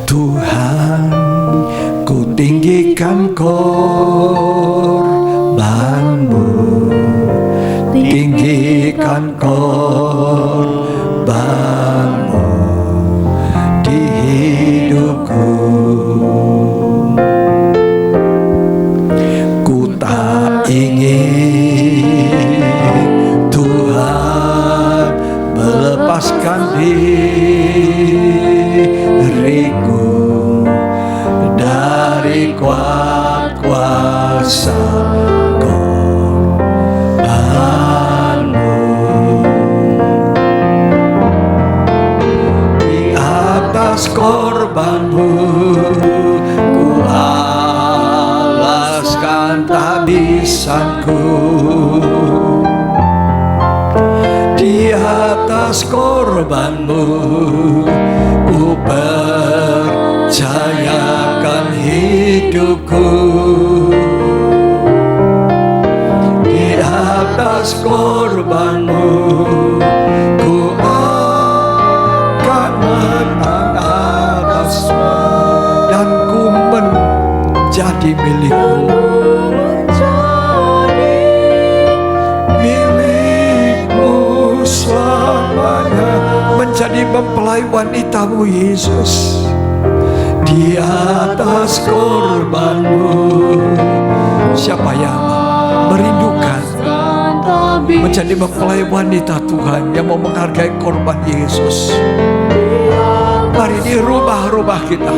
Tuhan ku tinggikan korban-Mu, tinggikan korban-Mu di hidupku. Ku tak ingin Tuhan melepaskan diriku dari kuat kuasa korbanmu. Di atas korbanmu ku alaskan tabisanku. Di atas korbanmu ku percayakan hidupku. Di atas korbanmu ku akan menang atasmu, dan ku menjadi milikmu. Menjadi mempelai wanitamu Yesus. Di atas korbanmu, siapa yang merindukan menjadi mempelai wanita Tuhan yang mau menghargai korban Yesus? Mari di rumah-rumah kita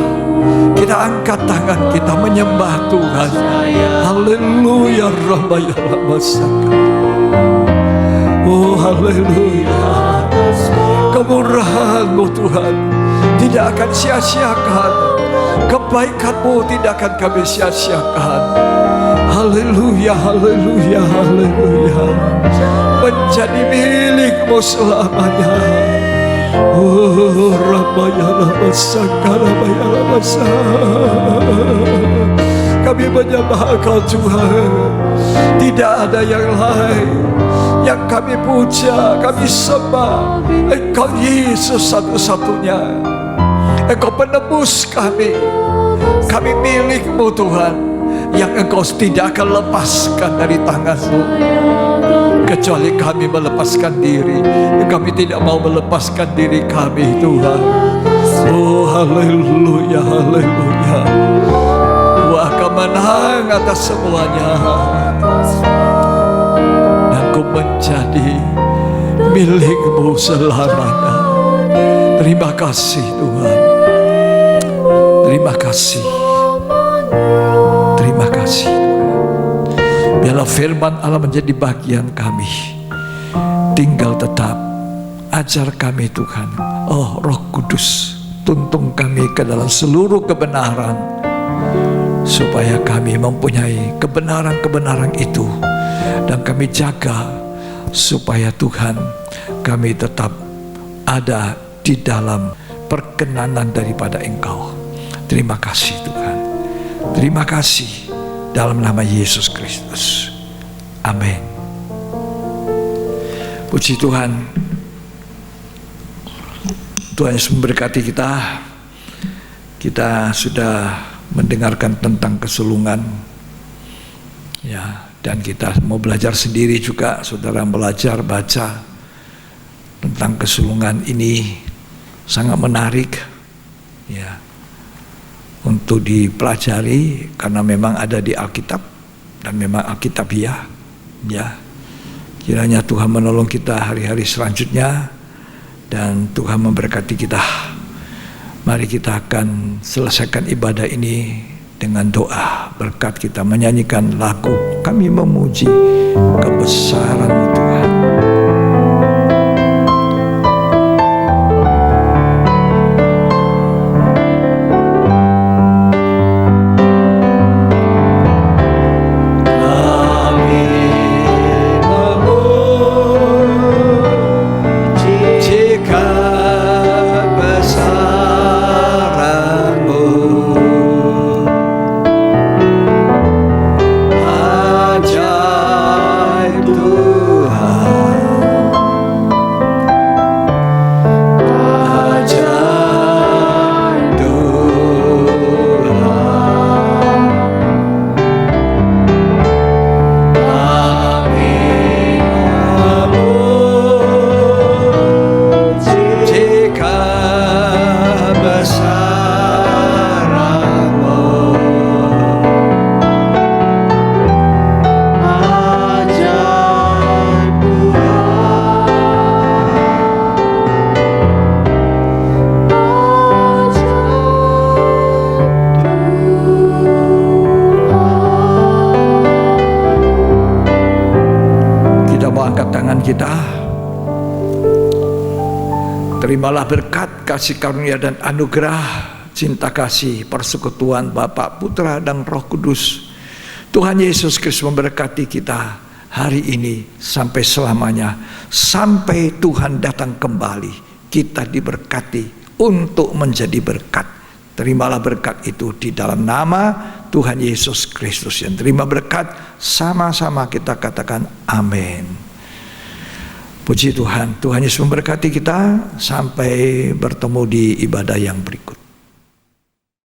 angkat tangan kita menyembah Tuhan. Haleluya, Rabbaya Rabbasaka. Oh haleluya, kemurahan-Mu Tuhan tidak akan sia-siakan, kebaikan-Mu tidak akan kami sia-siakan. Haleluya, haleluya, haleluya, menjadi milik-Mu selamanya. Oh Rabbaya Rabbasaka, Rabbaya Rabbasaka. Kami menyembah Engkau Tuhan, tidak ada yang lain yang kami puja, kami sembah. Engkau Yesus satu-satunya. Engkau penebus kami. Kami milik-Mu Tuhan, yang Engkau tidak akan lepaskan dari tangan-Mu. Kecuali kami melepaskan diri, kami tidak mau melepaskan diri kami Tuhan. Oh haleluya, haleluya. Ku akan menang atas semuanya, dan ku menjadi milik-Mu selamanya. Terima kasih Tuhan. Terima kasih. Terima kasih Tuhan. Biarlah firman Allah menjadi bagian kami. Tinggal tetap, ajar kami Tuhan. Oh Roh Kudus, tuntun kami ke dalam seluruh kebenaran, supaya kami mempunyai kebenaran-kebenaran itu, dan kami jaga supaya Tuhan kami tetap ada di dalam perkenanan daripada Engkau. Terima kasih Tuhan. Terima kasih dalam nama Yesus Kristus. Amin. Puji Tuhan. Tuhan Yesus memberkati kita. Kita sudah mendengarkan tentang kesulungan, ya, dan kita mau belajar sendiri juga. Saudara belajar baca tentang kesulungan ini, sangat menarik, ya, untuk dipelajari, karena memang ada di Alkitab dan memang Alkitabiah, ya. Kiranya Tuhan menolong kita hari-hari selanjutnya, dan Tuhan memberkati kita. Mari kita akan selesaikan ibadah ini dengan doa. Berkat kita menyanyikan lagu Kami Memuji Kebesaran-Mu Tuhan. Tuhan mau angkat tangan kita. Terimalah berkat, kasih karunia dan anugerah, cinta kasih, persekutuan Bapa, Putra dan Roh Kudus. Tuhan Yesus Kristus memberkati kita hari ini sampai selamanya. Sampai Tuhan datang kembali, kita diberkati untuk menjadi berkat. Terimalah berkat itu di dalam nama Tuhan Yesus Kristus. Yang terima berkat, sama-sama kita katakan amin. Puji Tuhan, Tuhan Yesus memberkati kita. Sampai bertemu di ibadah yang berikut.